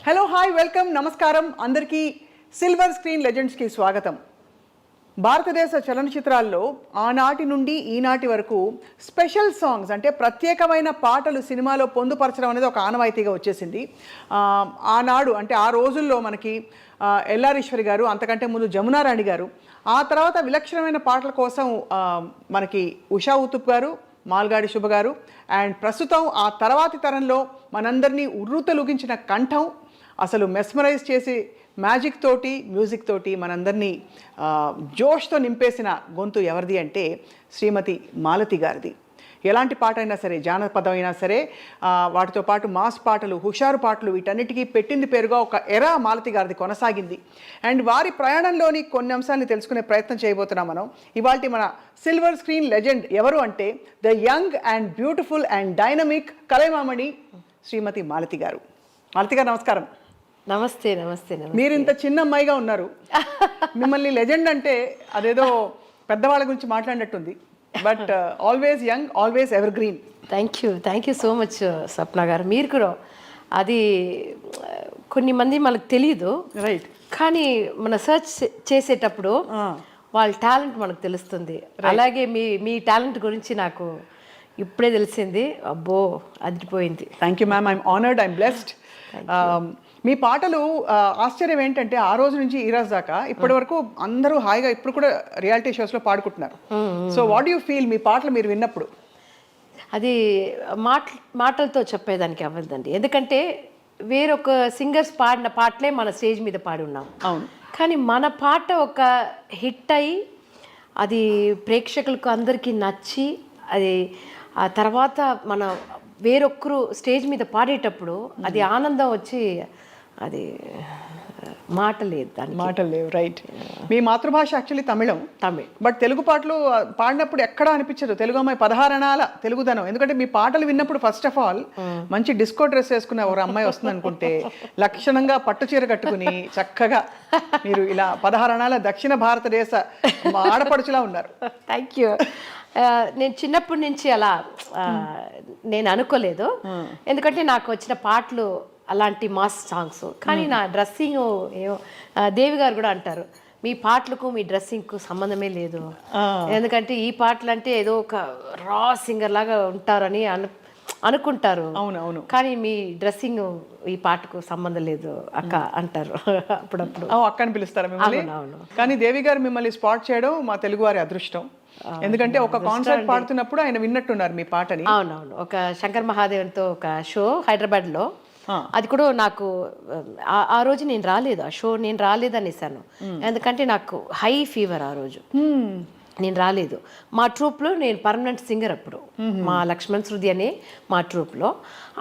Hello hi welcome నమస్కారం అందరికీ silver screen లెజెండ్స్కి స్వాగతం. భారతదేశ చలనచిత్రాల్లో ఆనాటి నుండి ఈనాటి వరకు స్పెషల్ సాంగ్స్ అంటే ప్రత్యేకమైన పాటలు సినిమాలో పొందుపరచడం అనేది ఒక ఆనవాయితీగా వచ్చేసింది. ఆనాడు అంటే ఆ రోజుల్లో మనకి ఎల్లారీశ్వరి గారు, అంతకంటే ముందు జమునారాణి గారు, ఆ తర్వాత విలక్షణమైన పాటల కోసం మనకి ఉషా ఉతుప్ గారు, మాల్గాడి శుభ గారు, అండ్ ప్రస్తుతం ఆ తర్వాతి తరంలో మనందరినీ ఉర్రూతలూగించిన కంఠం, అసలు మెస్మరైజ్ చేసి మ్యాజిక్ తోటి మ్యూజిక్ తోటి మనందరినీ జోష్తో నింపేసిన గొంతు ఎవరిది అంటే శ్రీమతి మాలతి గారిది. ఎలాంటి పాట అయినా సరే, జానపదం అయినా సరే, వాటితో పాటు మాస్ పాటలు, హుషారు పాటలు, వీటన్నిటికీ పెట్టింది పేరుగా ఒక ఎరా మాలతి గారిది కొనసాగింది. అండ్ వారి ప్రయాణంలోని కొన్ని అంశాలను తెలుసుకునే ప్రయత్నం చేయబోతున్నాం మనం. ఇవాళ మన సిల్వర్ స్క్రీన్ లెజెండ్ ఎవరు అంటే the young and beautiful and dynamic Kalaimamani Srimati Malathi గారు. మాలతి గారు నమస్కారం. నమస్తే. నమస్తే. మీరు ఇంత చిన్న అమ్మాయిగా ఉన్నారు. మిమ్మల్ని లెజెండ్ అంటే అదేదో పెద్దవాళ్ళ గురించి మాట్లాడినట్టుంది. But always young, always evergreen. Thank you so much Swapna గారు. మీరు కూడా అది కొన్ని మంది మనకు తెలియదు, రైట్? కానీ మన సర్చ్ చేసేటప్పుడు వాళ్ళ టాలెంట్ మనకు తెలుస్తుంది. అలాగే మీ టాలెంట్ గురించి నాకు ఇప్పుడే తెలిసింది. అబ్బో, అదిరిపోయింది. Thank you ma'am. I'm honoured, I'm blessed. మీ పాటలు ఆశ్చర్యం ఏంటంటే ఆ రోజు నుంచి ఈ రోజు దాకా ఇప్పటి వరకు అందరూ హాయిగా ఇప్పుడు కూడా రియాలిటీ షోస్లో పాడుకుంటున్నారు. సో వాట్ యూ ఫీల్ మీ పాటలు మీరు విన్నప్పుడు? అది మాటలతో చెప్పేదానికి అవ్వదండి. ఎందుకంటే వేరొక సింగర్స్ పాడిన పాటలే మన స్టేజ్ మీద పాడి ఉన్నాం. అవును. కానీ మన పాట ఒక హిట్ అయ్యి అది ప్రేక్షకులకు అందరికీ నచ్చి అది ఆ తర్వాత మన వేరొక్కరు స్టేజ్ మీద పాడేటప్పుడు అది ఆనందం వచ్చి అది మాట లేవు. రైట్. మీ మాతృభాష యాక్చువల్లీ తమిళం. బట్ తెలుగు పాటలు పాడినప్పుడు ఎక్కడా అనిపించదు తెలుగు అమ్మాయి 16 అణాల తెలుగుదనం. ఎందుకంటే మీ పాటలు విన్నప్పుడు ఫస్ట్ ఆఫ్ ఆల్ మంచి డిస్కో డ్రెస్ వేసుకున్న ఒక అమ్మాయి వస్తుంది అనుకుంటే లక్షణంగా పట్టు చీర కట్టుకుని చక్కగా మీరు ఇలా 16 అణాల దక్షిణ భారతదేశ ఆడపడుచులా ఉన్నారు. Thank you. నేను చిన్నప్పటి నుంచి అలా నేను అనుకోలేదు. ఎందుకంటే నాకు వచ్చిన పాటలు అలాంటి మాస్ సాంగ్స్. కానీ నా డ్రెస్సింగ్ ఏమో దేవి గారు కూడా అంటారు, మీ పాటలకు మీ డ్రెస్సింగ్కు సంబంధమే లేదు. ఎందుకంటే ఈ పాటలు అంటే ఏదో ఒక రా సింగర్ లాగా ఉంటారని అనుకుంటారు. అవునవును. కానీ మీ డ్రెస్సింగ్ ఈ పాటకు సంబంధం లేదు అక్క అంటారు అప్పుడప్పుడు. అక్క అని పిలుస్తారా మిమ్మల్ని? అవును. కానీ దేవి గారు మిమ్మల్ని స్పాట్ చేయడం మా తెలుగు వారి అదృష్టం. ఎందుకంటే ఒక కాన్సర్ట్ పాడుతున్నప్పుడు ఆయన విన్నట్టున్నారు మీ పాటని. అవునవును. ఒక శంకర్ మహాదేవన్తో ఒక షో హైదరాబాద్లో, అది కూడా నాకు ఆ రోజు నేను రాలేదు, ఆ షో నేను రాలేదనేసాను. ఎందుకంటే నాకు హై ఫీవర్ ఆ రోజు, నేను రాలేదు. మా ట్రూప్లో నేను పర్మనెంట్ సింగర్ అప్పుడు, మా లక్ష్మణ్ శృతి అనే మా ట్రూప్లో.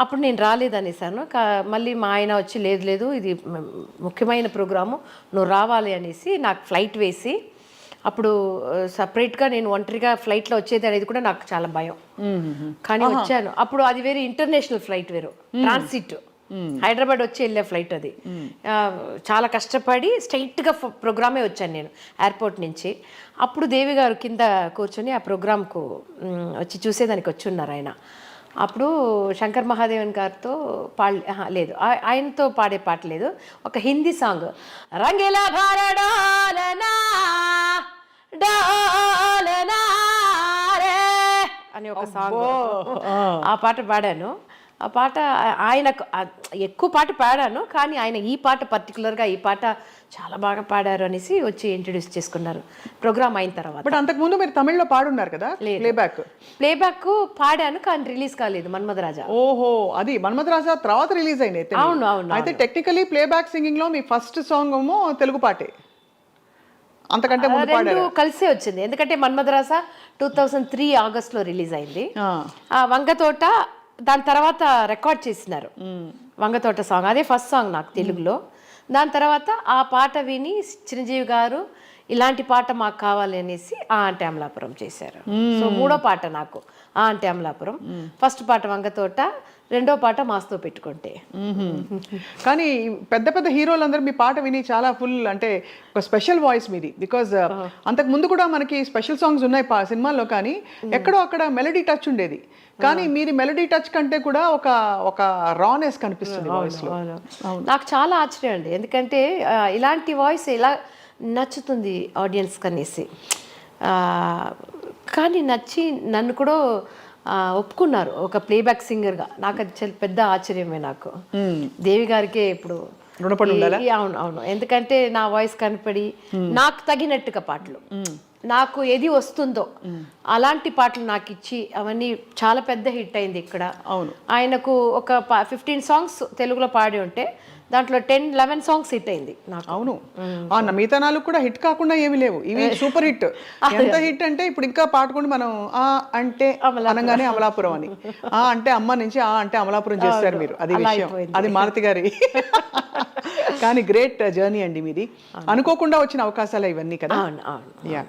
అప్పుడు నేను రాలేదనేసాను. మళ్ళీ మా ఆయన వచ్చి లేదు ఇది ముఖ్యమైన ప్రోగ్రాము, నువ్వు రావాలి అనేసి నాకు ఫ్లైట్ వేసి, అప్పుడు సపరేట్గా నేను ఒంటరిగా ఫ్లైట్లో వచ్చేది అనేది కూడా నాకు చాలా భయం. కానీ వచ్చాను. అప్పుడు అది వేరే ఇంటర్నేషనల్ ఫ్లైట్, వేరు ట్రాన్సిట్, హైదరాబాద్ వచ్చి వెళ్ళే ఫ్లైట్ అది. చాలా కష్టపడి స్ట్రైట్గా ప్రోగ్రామే వచ్చాను నేను ఎయిర్పోర్ట్ నుంచి. అప్పుడు దేవి గారు కింద కూర్చొని ఆ ప్రోగ్రామ్కు వచ్చి చూసేదానికి వచ్చి ఉన్నారు ఆయన. అప్పుడు శంకర్ మహాదేవన్ గారితో లేదు, ఆయనతో పాడే పాట లేదు, ఒక హిందీ సాంగ్, రంగేలా భారడాలనా డాలనా రే అని ఒక సాంగ్, ఆ పాట పాడాను. ఆ పాట ఆయనకు ఎక్కువ పాట పాడాను, కానీ ఆయన ఈ పాట పర్టికులర్గా ఈ పాట చాలా బాగా పాడారు అనేసి వచ్చి ఇంట్రడ్యూస్ చేసుకున్నారు ప్రోగ్రామ్ అయిన తర్వాత. బట్ అంతకుముందు మీరు తమిళ్లో పాడున్నారు కదా? ప్లేబ్యాక్ పాడాను, కానీ రిలీజ్ కాలేదు మన్మధరాజా. ఓహో, అది మన్మధరాజా తర్వాత రిలీజ్ అయింది. అవును అవును. అయితే టెక్నికలీ ప్లేబ్యాక్ సింగింగ్ లో మీ ఫస్ట్ సాంగ్ ఏమో తెలుగు పాటే, అంతకంటే రెండు కలిసే వచ్చింది. ఎందుకంటే మన్మధరాజా 2003 ఆగస్ట్లో రిలీజ్ అయింది. వంగతోట దాని తర్వాత రికార్డ్ చేసినారు వంగతోట సాంగ్, అదే ఫస్ట్ సాంగ్ నాకు తెలుగులో. దాని తర్వాత ఆ పాట విని చిరంజీవి గారు ఇలాంటి పాట మాకు కావాలి అనేసి ఆ అంటే అమలాపురం చేశారు. సో 3వ పాట నాకు ఆ అంటే అమలాపురం, ఫస్ట్ పాట వంగతోట, 2వ పాట మాస్తో పెట్టుకుంటే. కానీ పెద్ద పెద్ద హీరోలందరూ మీ పాట విని చాలా ఫుల్ అంటే ఒక స్పెషల్ వాయిస్ మీది. బికాజ్ అంతకు ముందు కూడా మనకి స్పెషల్ సాంగ్స్ ఉన్నాయి సినిమాల్లో, కానీ ఎక్కడో అక్కడ మెలడీ టచ్ ఉండేది. కానీ మీది మెలడీ టచ్ కంటే కూడా ఒక ఒక రానెస్ కనిపిస్తుంది వాయిస్ లో. నాకు చాలా ఆశ్చర్యం అండి, ఎందుకంటే ఇలాంటి వాయిస్ ఎలా నచ్చుతుంది ఆడియన్స్ కనేసి. కానీ నచ్చి నన్ను కూడా ఒప్పుకున్నారు ఒక ప్లేబ్యాక్ సింగర్గా. నాకు అది చాలా పెద్ద ఆశ్చర్యమే. నాకు దేవి గారికే ఇప్పుడు రుణపడి ఉండాలా? అవును అవును, ఎందుకంటే నా వాయిస్ కనపడి నాకు తగినట్టుగా పాటలు, నాకు ఏది వస్తుందో అలాంటి పాటలు నాకు ఇచ్చి అవన్నీ చాలా పెద్ద హిట్ అయింది ఇక్కడ. అవును, ఆయనకు ఒక 15 సాంగ్స్ తెలుగులో పాడి ఉంటే దాంట్లో 10-11 సాంగ్స్ హిట్ అయింది నాకు. అవును, మిగతా 4 కూడా హిట్ కాకుండా ఏమి లేవు, ఇవి సూపర్ హిట్. ఎంత హిట్ అంటే ఇప్పుడు ఇంకా పాడుకుంటూ మనం ఆ అంటే అనగానే అమలాపురం అని, ఆ అంటే అమ్మ నుంచి ఆ అంటే అమలాపురం చేస్తారు మీరు. అది విషయం, అది మారుతి గారి. కానీ గ్రేట్ జర్నీ అండి మీది. అనుకోకుండా వచ్చిన అవకాశాలు ఇవన్నీ కదా. యా,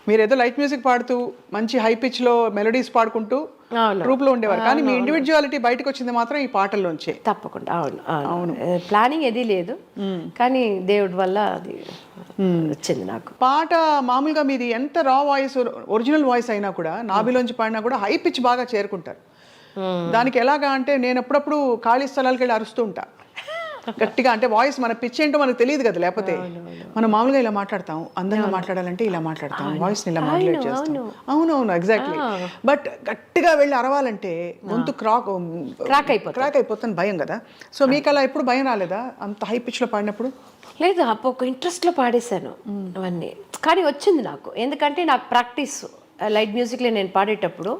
మీరు ఏదో లైట్ మ్యూజిక్ పాడుతూ మంచి హై పిచ్ లో మెలోడీస్ పాడుకుంటూ ట్రూప్ లో ఉండేవారు, కానీ మీ ఇండివిజువాలిటీ బయటకు వచ్చింది మాత్రం ఈ పాటల్లోంచే. తప్పకుండా. అవును అవును, ప్లానింగ్ ఏది లేదు, కానీ దేవుడి వల్ల అది వచ్చింది నాకు. పాట మామూలుగా మీది ఎంత రా వాయిస్, ఒరిజినల్ వాయిస్ అయినా కూడా నాభిలోంచి పాడినా కూడా హై పిచ్ బాగా చేరుకుంటారు. దానికి ఎలాగా అంటే నేను అప్పుడప్పుడు ఖాళీ స్థలాలకు వెళ్ళి అరుస్తూ ఉంటా గట్టిగా. అంటే వాయిస్ మన పిచ్ ఏంటో మనకు తెలియదు కదా, లేకపోతే మనం మామూలుగా ఇలా మాట్లాడతాం, అందంగా మాట్లాడాలంటే ఇలా మాట్లాడతాం, వాయిస్ ఇలా మాడ్యులేట్ చేస్తాం. అవునవును, ఎగ్జాక్ట్లీ. బట్ గట్టిగా వెళ్ళి అరవాలంటే గొంతు క్రాక్ అయిపోతుంది, భయం కదా. సో మీకు అలా ఎప్పుడు భయం రాలేదా అంత హై పిచ్ లో పాడినప్పుడు? లేదు, అప్పుడు ఒక ఇంట్రెస్ట్లో పాడేశాను అవన్నీ, కానీ వచ్చింది నాకు. ఎందుకంటే నాకు ప్రాక్టీస్ లైట్ మ్యూజిక్లో నేను పాడేటప్పుడు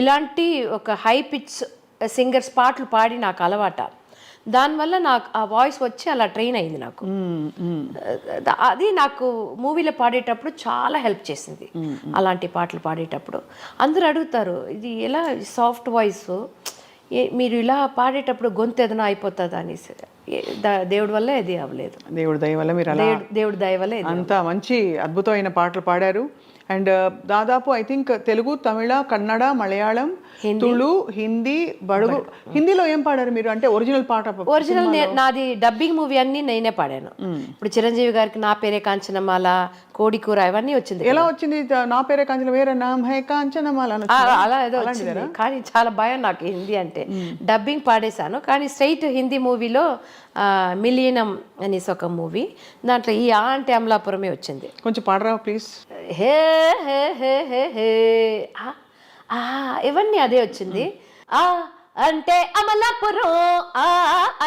ఇలాంటి ఒక హై పిచ్ సింగర్స్ పాటలు పాడి నాకు అలవాట. దానివల్ల నాకు ఆ వాయిస్ వచ్చి అలా ట్రైన్ అయింది నాకు. అది నాకు మూవీలో పాడేటప్పుడు చాలా హెల్ప్ చేసింది. అలాంటి పాటలు పాడేటప్పుడు అందరూ అడుగుతారు, ఇది ఎలా సాఫ్ట్ వాయిస్, మీరు ఇలా పాడేటప్పుడు గొంతు ఏదైనా అయిపోతుందా అనేసి. దేవుడి వల్ల ఇది అవ్వలేదు. దేవుడి దయ వల్ల మీరు అలా, దేవుడి దయ వల్ల అంత మంచి అద్భుతమైన పాటలు పాడారు. అండ్ దాదాపు ఐ థింక్ తెలుగు, తమిళ, కన్నడ, మలయాళం, తుళు, హిందీ, బడుగు. హిందీలో ఏం పాడారు మీరు? అంటే ఒరిజినల్ పాట? ఒరిజినల్ నాది డబ్బింగ్ మూవీ అన్ని నేనే పాడాను. ఇప్పుడు చిరంజీవి గారికి నా పేరే కాంచనమాల, కోడికూర ఇవన్నీ వచ్చింది. ఎలా వచ్చింది? నా పేరే కాంచన, వేరే నామ్ హై కాంచనమాల అలా ఏదో వచ్చింది. కానీ చాలా భయం నాకు హిందీ అంటే. డబ్బింగ్ పాడేశాను, కానీ స్ట్రైట్ హిందీ మూవీలో మిలియనం అనేసి ఒక మూవీ, దాంట్లో ఈ ఆ అంటే అమలాపురమే వచ్చింది. కొంచెం పాడరా ప్లీజ్. హే హే హే హే హే ఇవన్నీ అదే వచ్చింది. ఆ అంటే అమలాపురం, ఆ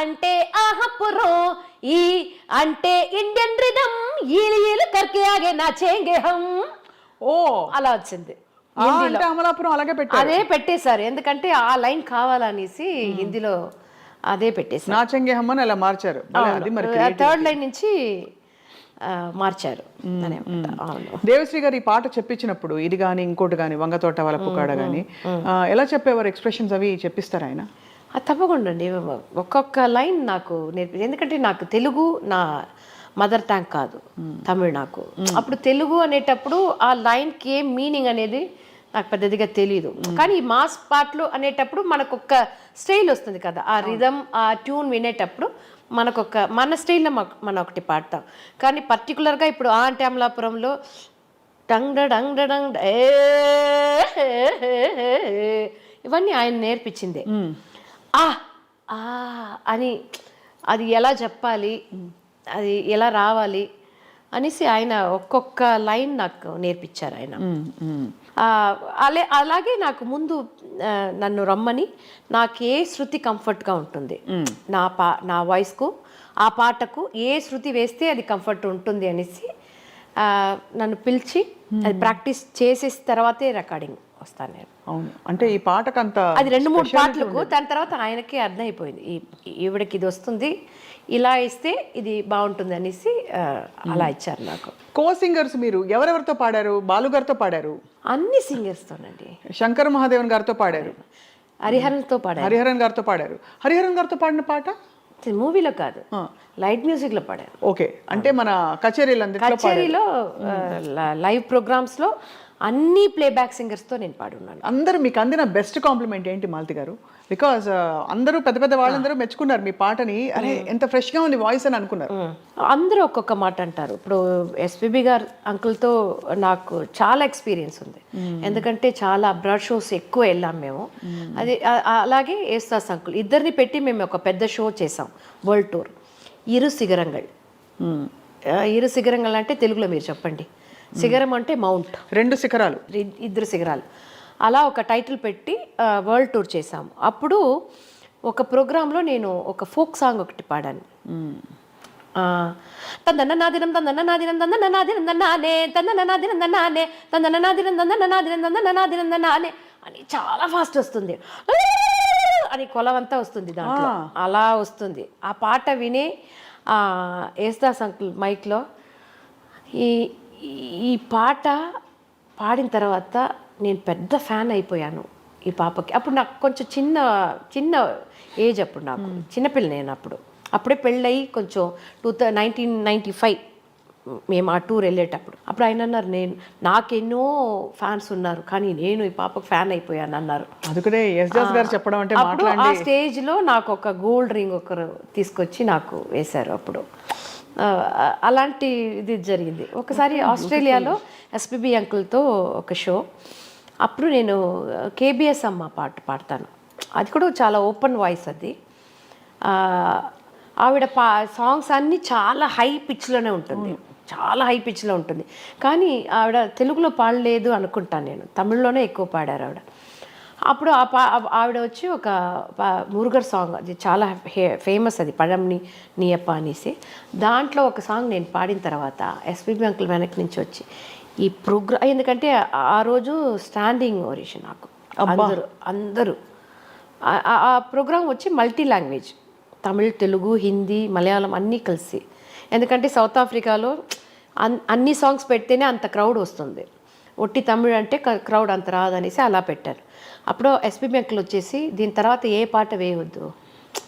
అంటే ఆహపురం, ఈ అంటే ఇండియన్ రిథమ్, ఈలు కర్కే ఆగే నాచేంగే హమ్. ఓ అలా వచ్చింది. అమలాపురం అలాగే పెట్టారు, అదే పెట్టేశారు. ఎందుకంటే ఆ లైన్ కావాలనేసి హిందీలో అదే పెట్టేశారు. నాచేంగే హమ్ అని అలా మార్చారు. థర్డ్ లైన్ నుంచి మార్చారు. దేవశ్రీ గారు ఈ పాట చెప్పించినప్పుడు ఇది కానీ ఇంకోటి కానీ వంగతోట వాళ్ళ పుకాడ కానీ ఎలా చెప్పేవారు? ఎక్స్ప్రెషన్స్ అవి చెప్పిస్తారా ఆయన? తప్పకుండా అండి, ఒక్కొక్క లైన్ నాకు ఎందుకంటే నాకు తెలుగు నా మదర్ టంగ్ కాదు, తమిళ్ నాకు. అప్పుడు తెలుగు అనేటప్పుడు ఆ లైన్కి ఏం మీనింగ్ అనేది నాకు పెద్దదిగా తెలియదు. కానీ ఈ మాస్ పాటలు అనేటప్పుడు మనకు ఒక స్టైల్ వస్తుంది కదా, ఆ రిథమ్ ఆ ట్యూన్ వినేటప్పుడు మనకొక మన స్టైల్లో మనం ఒకటి పాడతాం. కానీ పర్టికులర్గా ఇప్పుడు ఆ అంటే అమలాపురంలో డంగ్ డంగ్ డంగ్ ఇవన్నీ ఆయన నేర్పించిందే. ఆ అని అది ఎలా చెప్పాలి, అది ఎలా రావాలి అనేసి ఆయన ఒక్కొక్క లైన్ నాకు నేర్పించారు ఆయన. అలాగే నాకు ముందు నన్ను రమ్మని నాకు ఏ శృతి కంఫర్ట్గా ఉంటుంది, నా వాయిస్కు ఆ పాటకు ఏ శృతి వేస్తే అది కంఫర్ట్ ఉంటుంది అనేసి నన్ను పిలిచి అది ప్రాక్టీస్ చేసేసిన తర్వాతే రికార్డింగ్ వస్తాను నేను. అవును, అంటే ఈ పాటకు అంత అది 2-3 పాటలకు దాని తర్వాత ఆయనకి అర్థమైపోయింది, ఈవిడకి ఇది వస్తుంది, ఇలా ఇస్తే ఇది బాగుంటుంది అనేసి అలా ఇచ్చారు నాకు. కో సింగర్స్ మీరు ఎవరెవరితో పాడారు? బాలు గారితో పాడారు, అన్ని సింగర్స్తోనండి. శంకర్ మహాదేవన్ గారితో పాడారు, హరిహరన్తో పాడారు, హరిహరన్ గారితో పాడారు. హరిహరన్ గారితో పాడిన పాట మూవీలో కాదు, లైట్ మ్యూజిక్లో పాడాను. ఓకే, అంటే మన కచేరీలందరిలో కచేరీలో లైవ్ ప్రోగ్రామ్స్లో అన్ని ప్లేబ్యాక్ సింగర్స్తో నేను పాడున్నాను. అందరూ మీకు అందిన బెస్ట్ కాంప్లిమెంట్ ఏంటి మాలతి గారు? బికాజ్ అందరూ పెద్ద పెద్ద వాళ్ళందరూ మెచ్చుకున్నారు మీ పాటని, అరే ఎంత ఫ్రెష్గా ఉంది వాయిస్ అని అనుకున్నారు. అందరూ ఒక్కొక్క మాట అంటారు. ఇప్పుడు ఎస్పీబీ గారు అంకుల్తో నాకు చాలా ఎక్స్పీరియన్స్ ఉంది, ఎందుకంటే చాలా అబ్రాడ్ షోస్ ఎక్కువ వెళ్ళాం మేము. అది అలాగే ఏస్తాస్ అంకుల్ ఇద్దరిని పెట్టి మేము ఒక పెద్ద షో చేసాం, వరల్డ్ టూర్. ఇరు సిగరంగల్. ఇరు సిగరంగల్ అంటే తెలుగులో మీరు చెప్పండి. శిఖరం అంటే మౌంట్, 2 శిఖరాలు, 2 శిఖరాలు. అలా ఒక టైటిల్ పెట్టి వరల్డ్ టూర్ చేసాము. అప్పుడు ఒక ప్రోగ్రాంలో నేను ఒక ఫోక్ సాంగ్ ఒకటి పాడాను. తందన నాదినం తందన నాదినం తందన నాదినం నానే తందన నాదినం నానే తందన నాదినం తందన నాదినం తందన నాదినం నానే అని చాలా ఫాస్ట్ వస్తుంది, అని కొలవంతా వస్తుంది దాంట్లో, అలా వస్తుంది. ఆ పాట విని యేసుదాస్ అంకుల్ మైక్లో ఈ పాట పాడిన తర్వాత నేను పెద్ద ఫ్యాన్ అయిపోయాను ఈ పాపకి. అప్పుడు నాకు కొంచెం చిన్న ఏజ్, అప్పుడు నాకు చిన్నపిల్ల, నేను అప్పుడే పెళ్ళయి కొంచెం 1995 మేము ఆ టూర్ వెళ్ళేటప్పుడు. అప్పుడు ఆయన అన్నారు, నాకెన్నో ఫ్యాన్స్ ఉన్నారు కానీ నేను ఈ పాపకు ఫ్యాన్ అయిపోయాను అన్నారు. అందుకనే యేసుదాస్ గారు చెప్పడం అంటే అప్పుడు ఆ స్టేజ్లో నాకు ఒక గోల్డ్ రింగ్ ఒకరు తీసుకొచ్చి నాకు వేశారు. అప్పుడు అలాంటి ఇది జరిగింది. ఒకసారి ఆస్ట్రేలియాలో ఎస్పీబీ అంకుల్తో ఒక షో, అప్పుడు నేను కేబిఎస్ అమ్మ పాట పాడతాను. అది కూడా చాలా ఓపెన్ వాయిస్. అది ఆవిడ సాంగ్స్ అన్నీ చాలా హై పిచ్లోనే ఉంటుంది, చాలా హై పిచ్లో ఉంటుంది. కానీ ఆవిడ తెలుగులో పాడలేదు అనుకుంటాను నేను, తమిళ్లోనే ఎక్కువ పాడారు ఆవిడ. అప్పుడు ఆవిడ వచ్చి ఒక మురుగర్ సాంగ్, అది చాలా ఫేమస్, అది పഴంని నీయప్ప అనేసి. దాంట్లో ఒక సాంగ్ నేను పాడిన తర్వాత ఎస్పీబీ అంకుల్ వెనక్కి నుంచి వచ్చి ఈ ప్రోగ్రామ్, ఎందుకంటే ఆ రోజు స్టాండింగ్ ఓరేషన్ నాకు, అందరూ ఆ ప్రోగ్రామ్ వచ్చి మల్టీ లాంగ్వేజ్, తమిళ్, తెలుగు, హిందీ, మలయాళం అన్నీ కలిసి. ఎందుకంటే సౌత్ ఆఫ్రికాలో అన్ని సాంగ్స్ పెడితేనే అంత క్రౌడ్ వస్తుంది, ఒట్టి తమిళ్ అంటే క్రౌడ్ అంత రాదనేసి అలా పెట్టారు. అప్పుడు ఎస్పీబీ అంకుల్ వచ్చేసి దీని తర్వాత ఏ పాట వేయవద్దు,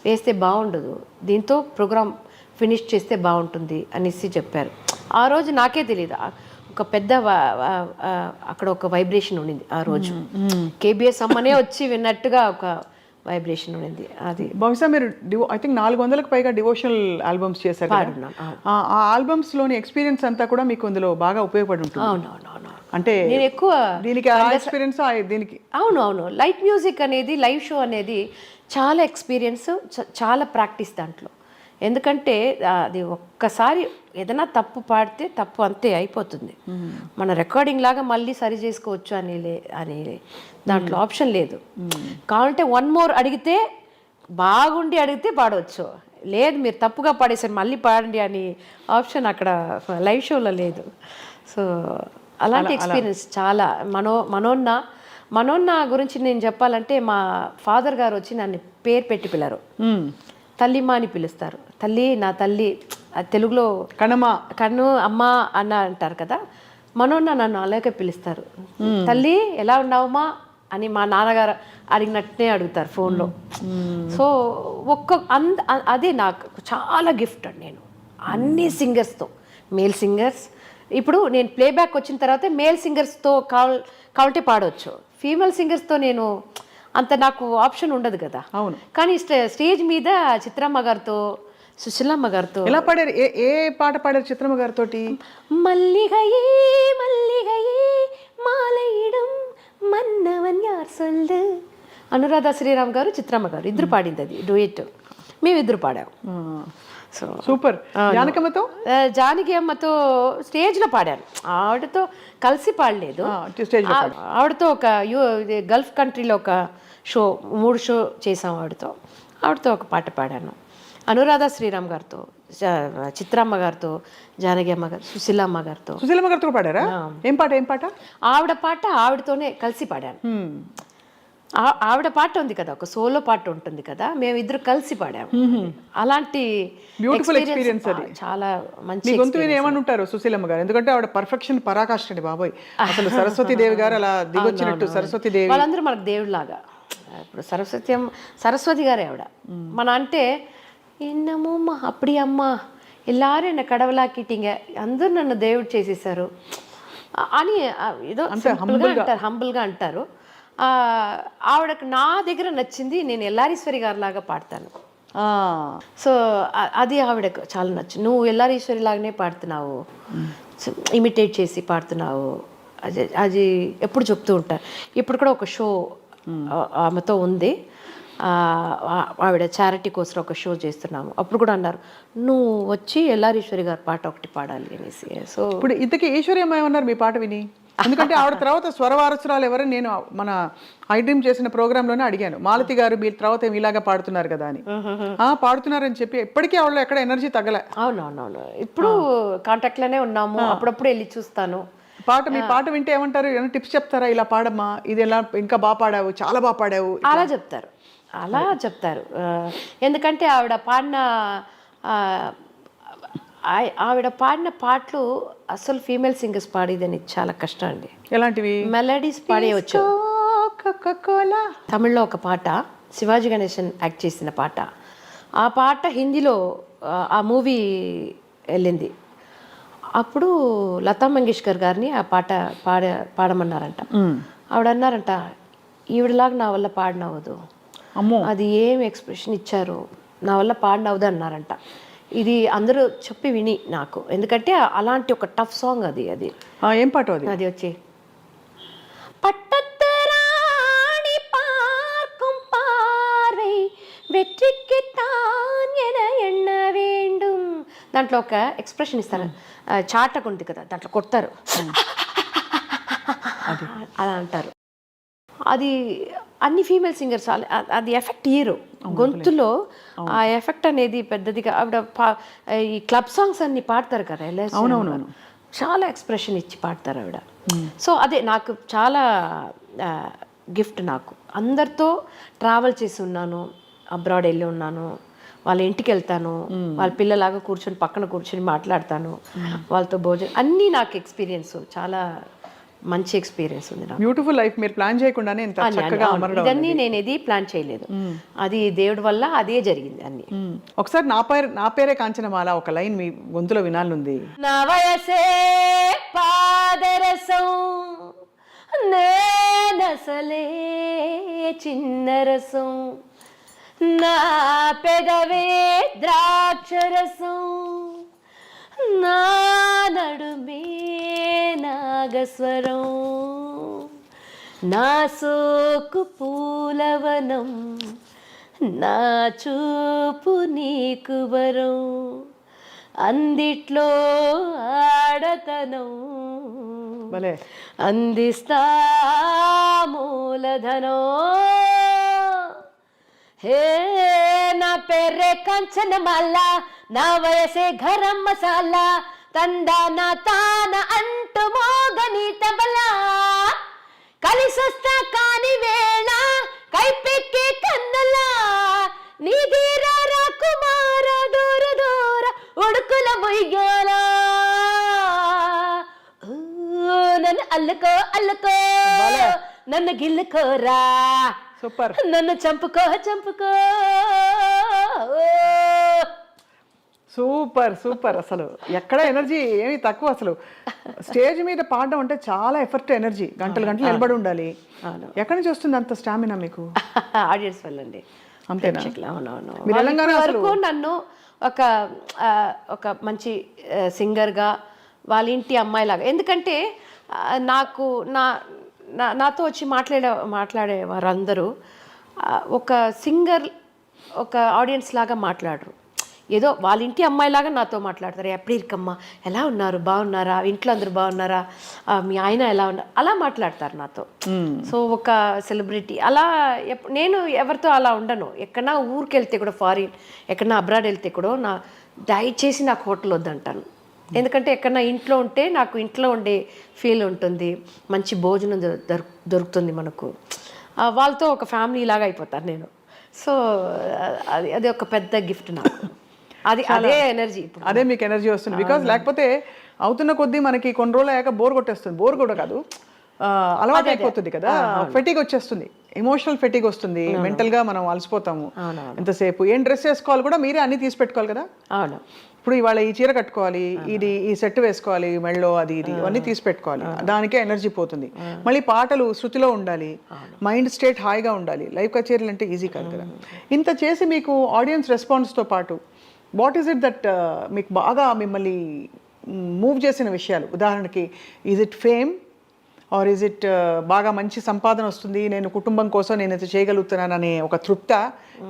వేస్తే బాగుండదు, దీంతో ప్రోగ్రామ్ ఫినిష్ చేస్తే బాగుంటుంది అనేసి చెప్పారు. ఆ రోజు నాకే తెలియదు, ఒక పెద్ద అక్కడ ఒక వైబ్రేషన్ ఉండింది ఆ రోజు. కేబిఎస్ అమ్మనే వచ్చి విన్నట్టుగా ఒక వైబ్రేషన్ ఉండింది. అది బహుశా మీరు ఐ థింక్ 400కు పైగా డివోషనల్ ఆల్బమ్స్ చేశారు. ఆ ఆల్బమ్స్లోని ఎక్స్పీరియన్స్ అంతా కూడా మీకు అందులో బాగా ఉపయోగపడి ఉంటుంది. అవునవునవును. అంటే నేను ఎక్కువ దీనికి ఎక్స్పీరియన్స్ దీనికి. అవును, లైట్ మ్యూజిక్ అనేది, లైవ్ షో అనేది చాలా ఎక్స్పీరియన్స్, చాలా ప్రాక్టీస్ దాంట్లో. ఎందుకంటే అది ఒక్కసారి ఏదైనా తప్పు పాడితే తప్పు అంతే అయిపోతుంది. మన రికార్డింగ్ లాగా మళ్ళీ సరి చేసుకోవచ్చు అని దాంట్లో ఆప్షన్ లేదు. కావాలంటే 1 more అడిగితే, బాగుండి అడిగితే పాడవచ్చు, లేదు మీరు తప్పుగా పాడేసారు మళ్ళీ పాడండి అని ఆప్షన్ అక్కడ లైవ్ షోలో లేదు. సో అలాంటి ఎక్స్పీరియన్స్ చాలా. మనోన్న గురించి నేను చెప్పాలంటే, మా ఫాదర్ గారు వచ్చి నన్ను పేరు పెట్టి పిల్లరు, తల్లిమా అని పిలుస్తారు. తల్లి, నా తల్లి, తెలుగులో కన్ను అమ్మ అన్న అంటారు కదా, మనోన్న నన్ను అలాగే పిలుస్తారు. తల్లి ఎలా ఉన్నావమ్మా అని మా నాన్నగారు అడిగినట్టే అడుగుతారు ఫోన్లో. సో అదే నాకు చాలా గిఫ్ట్ అండి. నేను అన్ని సింగర్స్తో, మేల్ సింగర్స్, ఇప్పుడు నేను ప్లేబ్యాక్ వచ్చిన తర్వాత మేల్ సింగర్స్తో కావాలంటే పాడవచ్చు, ఫీమేల్ సింగర్స్తో నేను అంత నాకు ఆప్షన్ ఉండదు కదా. అవును. కానీ స్టేజ్ మీద చిత్రమ్మ గారితో, సుశీలమ్మ గారితో. ఎలా పాడారు? ఏ పాట పాడారు చిత్రమ్మ గారితో? మల్లిగయే మల్లిగయే మాలయిడం మన్నవన్ యార్ సొల్లు. అనురాధ శ్రీరామ్ గారు, చిత్రమ్మ గారు ఇద్దరు పాడింది, అది డూయట్, మేమిద్దరు పాడాము. So super. జానకి అమ్మతో స్టేజ్లో పాడాను, ఆవిడతో కలిసి పాడలేదు. ఆవిడతో ఒక గల్ఫ్ కంట్రీలో ఒక షో, 3 షో చేసాం ఆవిడతో ఒక పాట పాడాను. అనురాధ శ్రీరామ్ గారితో, చిత్రమ్మ గారితో, జానకి అమ్మ గారు, సుశీలమ్మ గారితో పాడారా? ఏం పాట? ఆవిడ పాట ఆవిడతోనే కలిసి పాడాను. ఆవిడ పాట ఉంది కదా, ఒక సోలో పాట ఉంటుంది కదా, మేమిద్దరు కలిసి పాడాము. అలాంటి బ్యూటిఫుల్ ఎక్స్పీరియన్స్ అది. చాలా మంచి. గొంతు విని ఏమనుంటారు సుశీలమ్మ గారు? ఎందుకంటే ఆవిడ పర్ఫెక్షన్ పరాకాష్ఠ బాబోయ్. అసలు సరస్వతి దేవి గారు అలా దిగొచ్చినట్టు, సరస్వతి దేవి వాళ్ళందరూ మనకు దేవుడిలాగా. ఇప్పుడు సరస్వతి గారే ఆవిడ. మన అంటే என்னமோம்மா அப்படிయమ్మా எல்லாரும் என்னை கடவுளாக்கிட்டீங்க, అందరూ నన్ను దేవుడు చేసేసారు అని ఏదో హంబుల్గా అంటారు. ఆవిడకు నా దగ్గర నచ్చింది, నేను ఎల్లారీశ్వరి గారి లాగా పాడతాను. సో అది ఆవిడకు చాలా నచ్చింది. నువ్వు ఎల్లారీశ్వరి లాగానే పాడుతున్నావు, ఇమిటేట్ చేసి పాడుతున్నావు, అది ఎప్పుడు చెప్తూ ఉంటారు. ఇప్పుడు కూడా ఒక షో ఆమెతో ఉంది, ఆవిడ చారిటీ కోసం ఒక షో చేస్తున్నాము. అప్పుడు కూడా అన్నారు నువ్వు వచ్చి ఎల్లారీశ్వరి గారి పాట ఒకటి పాడాలి అనేసి. సో ఇప్పుడు ఇంతకీ ఈశ్వర్యమ్మ ఏమన్నారు మీ పాట విని? ఎందుకంటే ఆవిడ తర్వాత స్వరవారసురాలు ఎవరని నేను మన ఐ డ్రీమ్ చేసిన ప్రోగ్రాంలోనే అడిగాను. మాలతి గారు మీరు తర్వాత ఇలాగా పాడుతున్నారు కదా అని. పాడుతున్నారని చెప్పి ఎప్పటికీ ఆవిడ ఎక్కడ ఎనర్జీ తగ్గలే. అవునవునవును, ఇప్పుడు కాంటాక్ట్లోనే ఉన్నాము, అప్పుడప్పుడు వెళ్ళి చూస్తాను. మీ పాట వింటే ఏమంటారు? ఏమైనా టిప్స్ చెప్తారా? ఇలా పాడమ్మా, ఇది ఎలా ఇంకా బాగా పాడావు, చాలా బాగా పాడావు, అలా చెప్తారు. ఎందుకంటే ఆవిడ పాడిన పాటలు అసలు ఫీమేల్ సింగర్స్ పాడేదని చాలా కష్టం అండి. ఎలాంటివి? మెలడీస్ పాడేయచ్చు. తమిళ్లో ఒక పాట, శివాజీ గణేశన్ యాక్ట్ చేసిన పాట, ఆ పాట హిందీలో ఆ మూవీ వెళ్ళింది. అప్పుడు లతా మంగేష్కర్ గారిని ఆ పాట పాడమన్నారంట. ఆవిడ అన్నారంట, ఈవిడలాగా నా వల్ల పాడినవ్వదు, అది ఏం ఎక్స్ప్రెషన్ ఇచ్చారు, నా వల్ల పాడినవ్వదు అన్నారంట. ఇది అందరూ చెప్పి విని నాకు, ఎందుకంటే అలాంటి ఒక టఫ్ సాంగ్ అది. ఏం పాట అది? అది వచ్చి పట్టత్తరాణి పార్க்கும் పార్వై వెట్రికి తాన్ ఎన ఎన్న వేండుం. దాంట్లో ఒక ఎక్స్ప్రెషన్ ఇస్తారు, చాటకు ఉంది కదా, దాంట్లో కొడతారు, అలా అంటారు. అది అన్ని ఫీమేల్ సింగర్స్ అది ఎఫెక్ట్ ఇయ్యరు గొంతులో. ఆ ఎఫెక్ట్ అనేది పెద్దదిగా ఆవిడ ఈ క్లబ్ సాంగ్స్ అన్ని పాడతారు కదా, అవునవును, చాలా ఎక్స్ప్రెషన్ ఇచ్చి పాడతారు ఆవిడ. సో అదే నాకు చాలా గిఫ్ట్. నాకు అందరితో ట్రావెల్ చేసి ఉన్నాను, అబ్రాడ్ వెళ్ళి ఉన్నాను, వాళ్ళ ఇంటికి వెళ్తాను, వాళ్ళ పిల్లలాగా కూర్చొని పక్కన కూర్చొని మాట్లాడతాను, వాళ్ళతో భోజనం, అన్నీ నాకు ఎక్స్పీరియన్స్, చాలా మంచి ఎక్స్పీరియన్స్ ఉంది నాకు. బ్యూటిఫుల్ లైఫ్ మీరు ప్లాన్ చేయకుండానే ఇంత చక్కగా అమరడం. ఇదన్నీ నేను ఏది ప్లాన్ చేయలేదు, అది దేవుడి వల్ల అదే జరిగింది అన్ని. ఒకసారి నా పేరే కాంచనమాల ఒక లైన్ మీ గొంతులో వినాలనుంది. నా వయసే పాదరసం నేనసలే చిన్న రసం, నా పెదవే ద్రాక్షరసం, నా నడుమే నాగస్వరం, నా సోకు పూలవనం, నా చూపు నీకు వరం, అందిట్లో ఆడతనం, అందిస్తా మూలధనం. హే నా పేరే కంచనమాల, నా వయసే గరం మసాలా, తందాన తాన అంటూ మోగని తబలా, కలిసొస్తా కాని వేళ కైపెక్కే కన్నలా, నీ దీరా రా కుమార దూర దూర ఉడుకుల ముయ్యాలా, నన్ను అల్లుకో అల్లుకో నన్ను గిల్లుకోరా, సూపర్, నన్ను చంపుకో చంపుకో. సూపర్ సూపర్, అసలు ఎక్కడ ఎనర్జీ ఏమి తక్కువ. అసలు స్టేజ్ మీద పాడడం అంటే చాలా ఎఫర్ట్, ఎనర్జీ, గంటలు గంటలు నిలబడి ఉండాలి. ఎక్కడి నుంచి వస్తుంది అంత స్టామినా మీకు? ఆడియన్స్ వల్లండి. అంతేనా? అవునవును. తెలంగాణ వరకు నన్ను ఒక మంచి సింగర్గా, వాళ్ళ ఇంటి అమ్మాయిలాగా, ఎందుకంటే నాకు నాతో వచ్చి మాట్లాడే వారందరూ ఒక సింగర్, ఒక ఆడియన్స్ లాగా మాట్లాడరు, ఏదో వాళ్ళ ఇంటి అమ్మాయిలాగా నాతో మాట్లాడతారు. ఎప్పుడు ఇరుకమ్మా, ఎలా ఉన్నారు, బాగున్నారా, ఇంట్లో అందరూ బాగున్నారా, మీ ఆయన ఎలా ఉన్నారు, అలా మాట్లాడతారు నాతో. సో ఒక సెలబ్రిటీ అలా నేను ఎవరితో అలా ఉండను. ఎక్కడన్నా ఊరికి వెళ్తే కూడా, ఫారిన్ ఎక్కడన్నా అబ్రాడ్ వెళ్తే కూడా దయచేసి నాకు హోటల్ వద్దంటాను. ఎందుకంటే ఎక్కడన్నా ఇంట్లో ఉంటే నాకు ఇంట్లో ఉండే ఫీల్ ఉంటుంది, మంచి భోజనం దొరుకుతుంది మనకు, వాళ్ళతో ఒక ఫ్యామిలీ లాగా అయిపోతాను నేను. సో అది ఒక పెద్ద గిఫ్ట్ నాకు. అదే ఎనర్జీ, అదే మీకు ఎనర్జీ వస్తుంది. బికాజ్ లేకపోతే అవుతున్న కొద్దీ మనకి కొన్ని రోజులు అయ్యాక బోర్ కొట్టేస్తుంది. బోర్ కూడా కాదు, అలవాటు అయిపోతుంది కదా, ఫెటిగ్ వచ్చేస్తుంది, ఎమోషనల్ ఫెటిగ్ వస్తుంది, మెంటల్ గా మనం అలసిపోతాము. ఎంతసేపు ఏం డ్రెస్ వేసుకోవాలి కూడా మీరే అన్ని తీసి పెట్టుకోవాలి కదా. అవును. ఇప్పుడు ఇవాళ ఈ చీర కట్టుకోవాలి, ఇది ఈ సెట్ వేసుకోవాలి, మెళ్ళో అది ఇది అన్నీ తీసి పెట్టుకోవాలి, దానికే ఎనర్జీ పోతుంది. మళ్ళీ పాటలు శృతిలో ఉండాలి, మైండ్ స్టేట్ హాయిగా ఉండాలి. లైవ్ కచేరీలు అంటే ఈజీ కాదు కదా. ఇంత చేసి మీకు ఆడియన్స్ రెస్పాన్స్తో పాటు వాట్ ఈస్ ఇట్ దట్ మీకు బాగా మిమ్మల్ని మూవ్ చేసిన విషయాలు? ఉదాహరణకి is it fame or is it బాగా మంచి సంపాదన వస్తుంది, నేను కుటుంబం కోసం నేను ఇది చేయగలుగుతున్నాను అనే ఒక తృప్త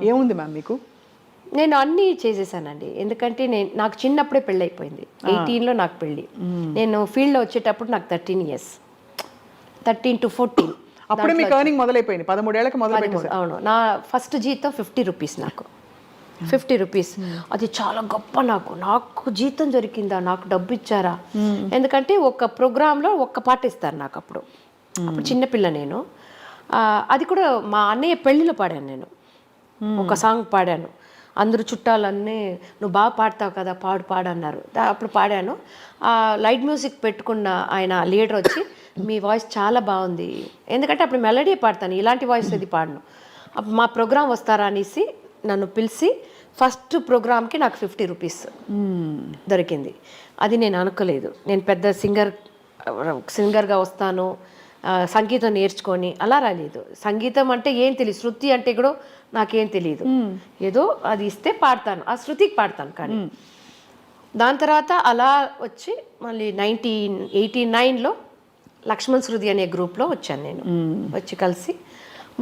ఏముంది మ్యామ్ మీకు? నేను అన్నీ చేసేసానండి. ఎందుకంటే నాకు చిన్నప్పుడే పెళ్ళి అయిపోయింది. 18లో నాకు పెళ్ళి. నేను ఫీల్డ్లో వచ్చేటప్పుడు నాకు 13 years, 13 to 14. అప్పుడే మీకు ఎర్నింగ్ మొదలైపోయింది, 13 ఏళ్ళకి మొదలైపోయింది. అవును. నా ఫస్ట్ జీతం 50 rupees, నాకు 50 rupees. అది చాలా గొప్ప. నాకు జీతం దొరికిందా, నాకు డబ్బు ఇచ్చారా. ఎందుకంటే ఒక ప్రోగ్రాంలో ఒక్క పాట ఇస్తారు నాకు. అప్పుడు చిన్నపిల్ల నేను. అది కూడా మా అన్నయ్య పెళ్ళిలో పాడాను నేను, ఒక సాంగ్ పాడాను. అందరూ చుట్టాలన్నీ నువ్వు బాగా పాడతావు కదా, పాడు అన్నారు. అప్పుడు పాడాను. లైట్ మ్యూజిక్ పెట్టుకున్న ఆయన లీడర్ వచ్చి మీ వాయిస్ చాలా బాగుంది, ఎందుకంటే అప్పుడు మెలడీ పాడతాను, ఇలాంటి వాయిస్ అది పాడను. మా ప్రోగ్రాం వస్తారా అనేసి నన్ను పిలిచి ఫస్ట్ ప్రోగ్రామ్కి నాకు 50 rupees దొరికింది. అది నేను అనుకోలేదు. నేను పెద్ద సింగర్గా వస్తాను, సంగీతం నేర్చుకొని అలా రాలేదు. సంగీతం అంటే ఏం తెలియదు, శృతి అంటే కూడా నాకేం తెలియదు. ఏదో అది ఇస్తే పాడతాను, ఆ శృతికి పాడతాను. కానీ దాని తర్వాత అలా వచ్చి మళ్ళీ 1989లో లక్ష్మణ్ శృతి అనే గ్రూప్లో వచ్చాను నేను. వచ్చి కలిసి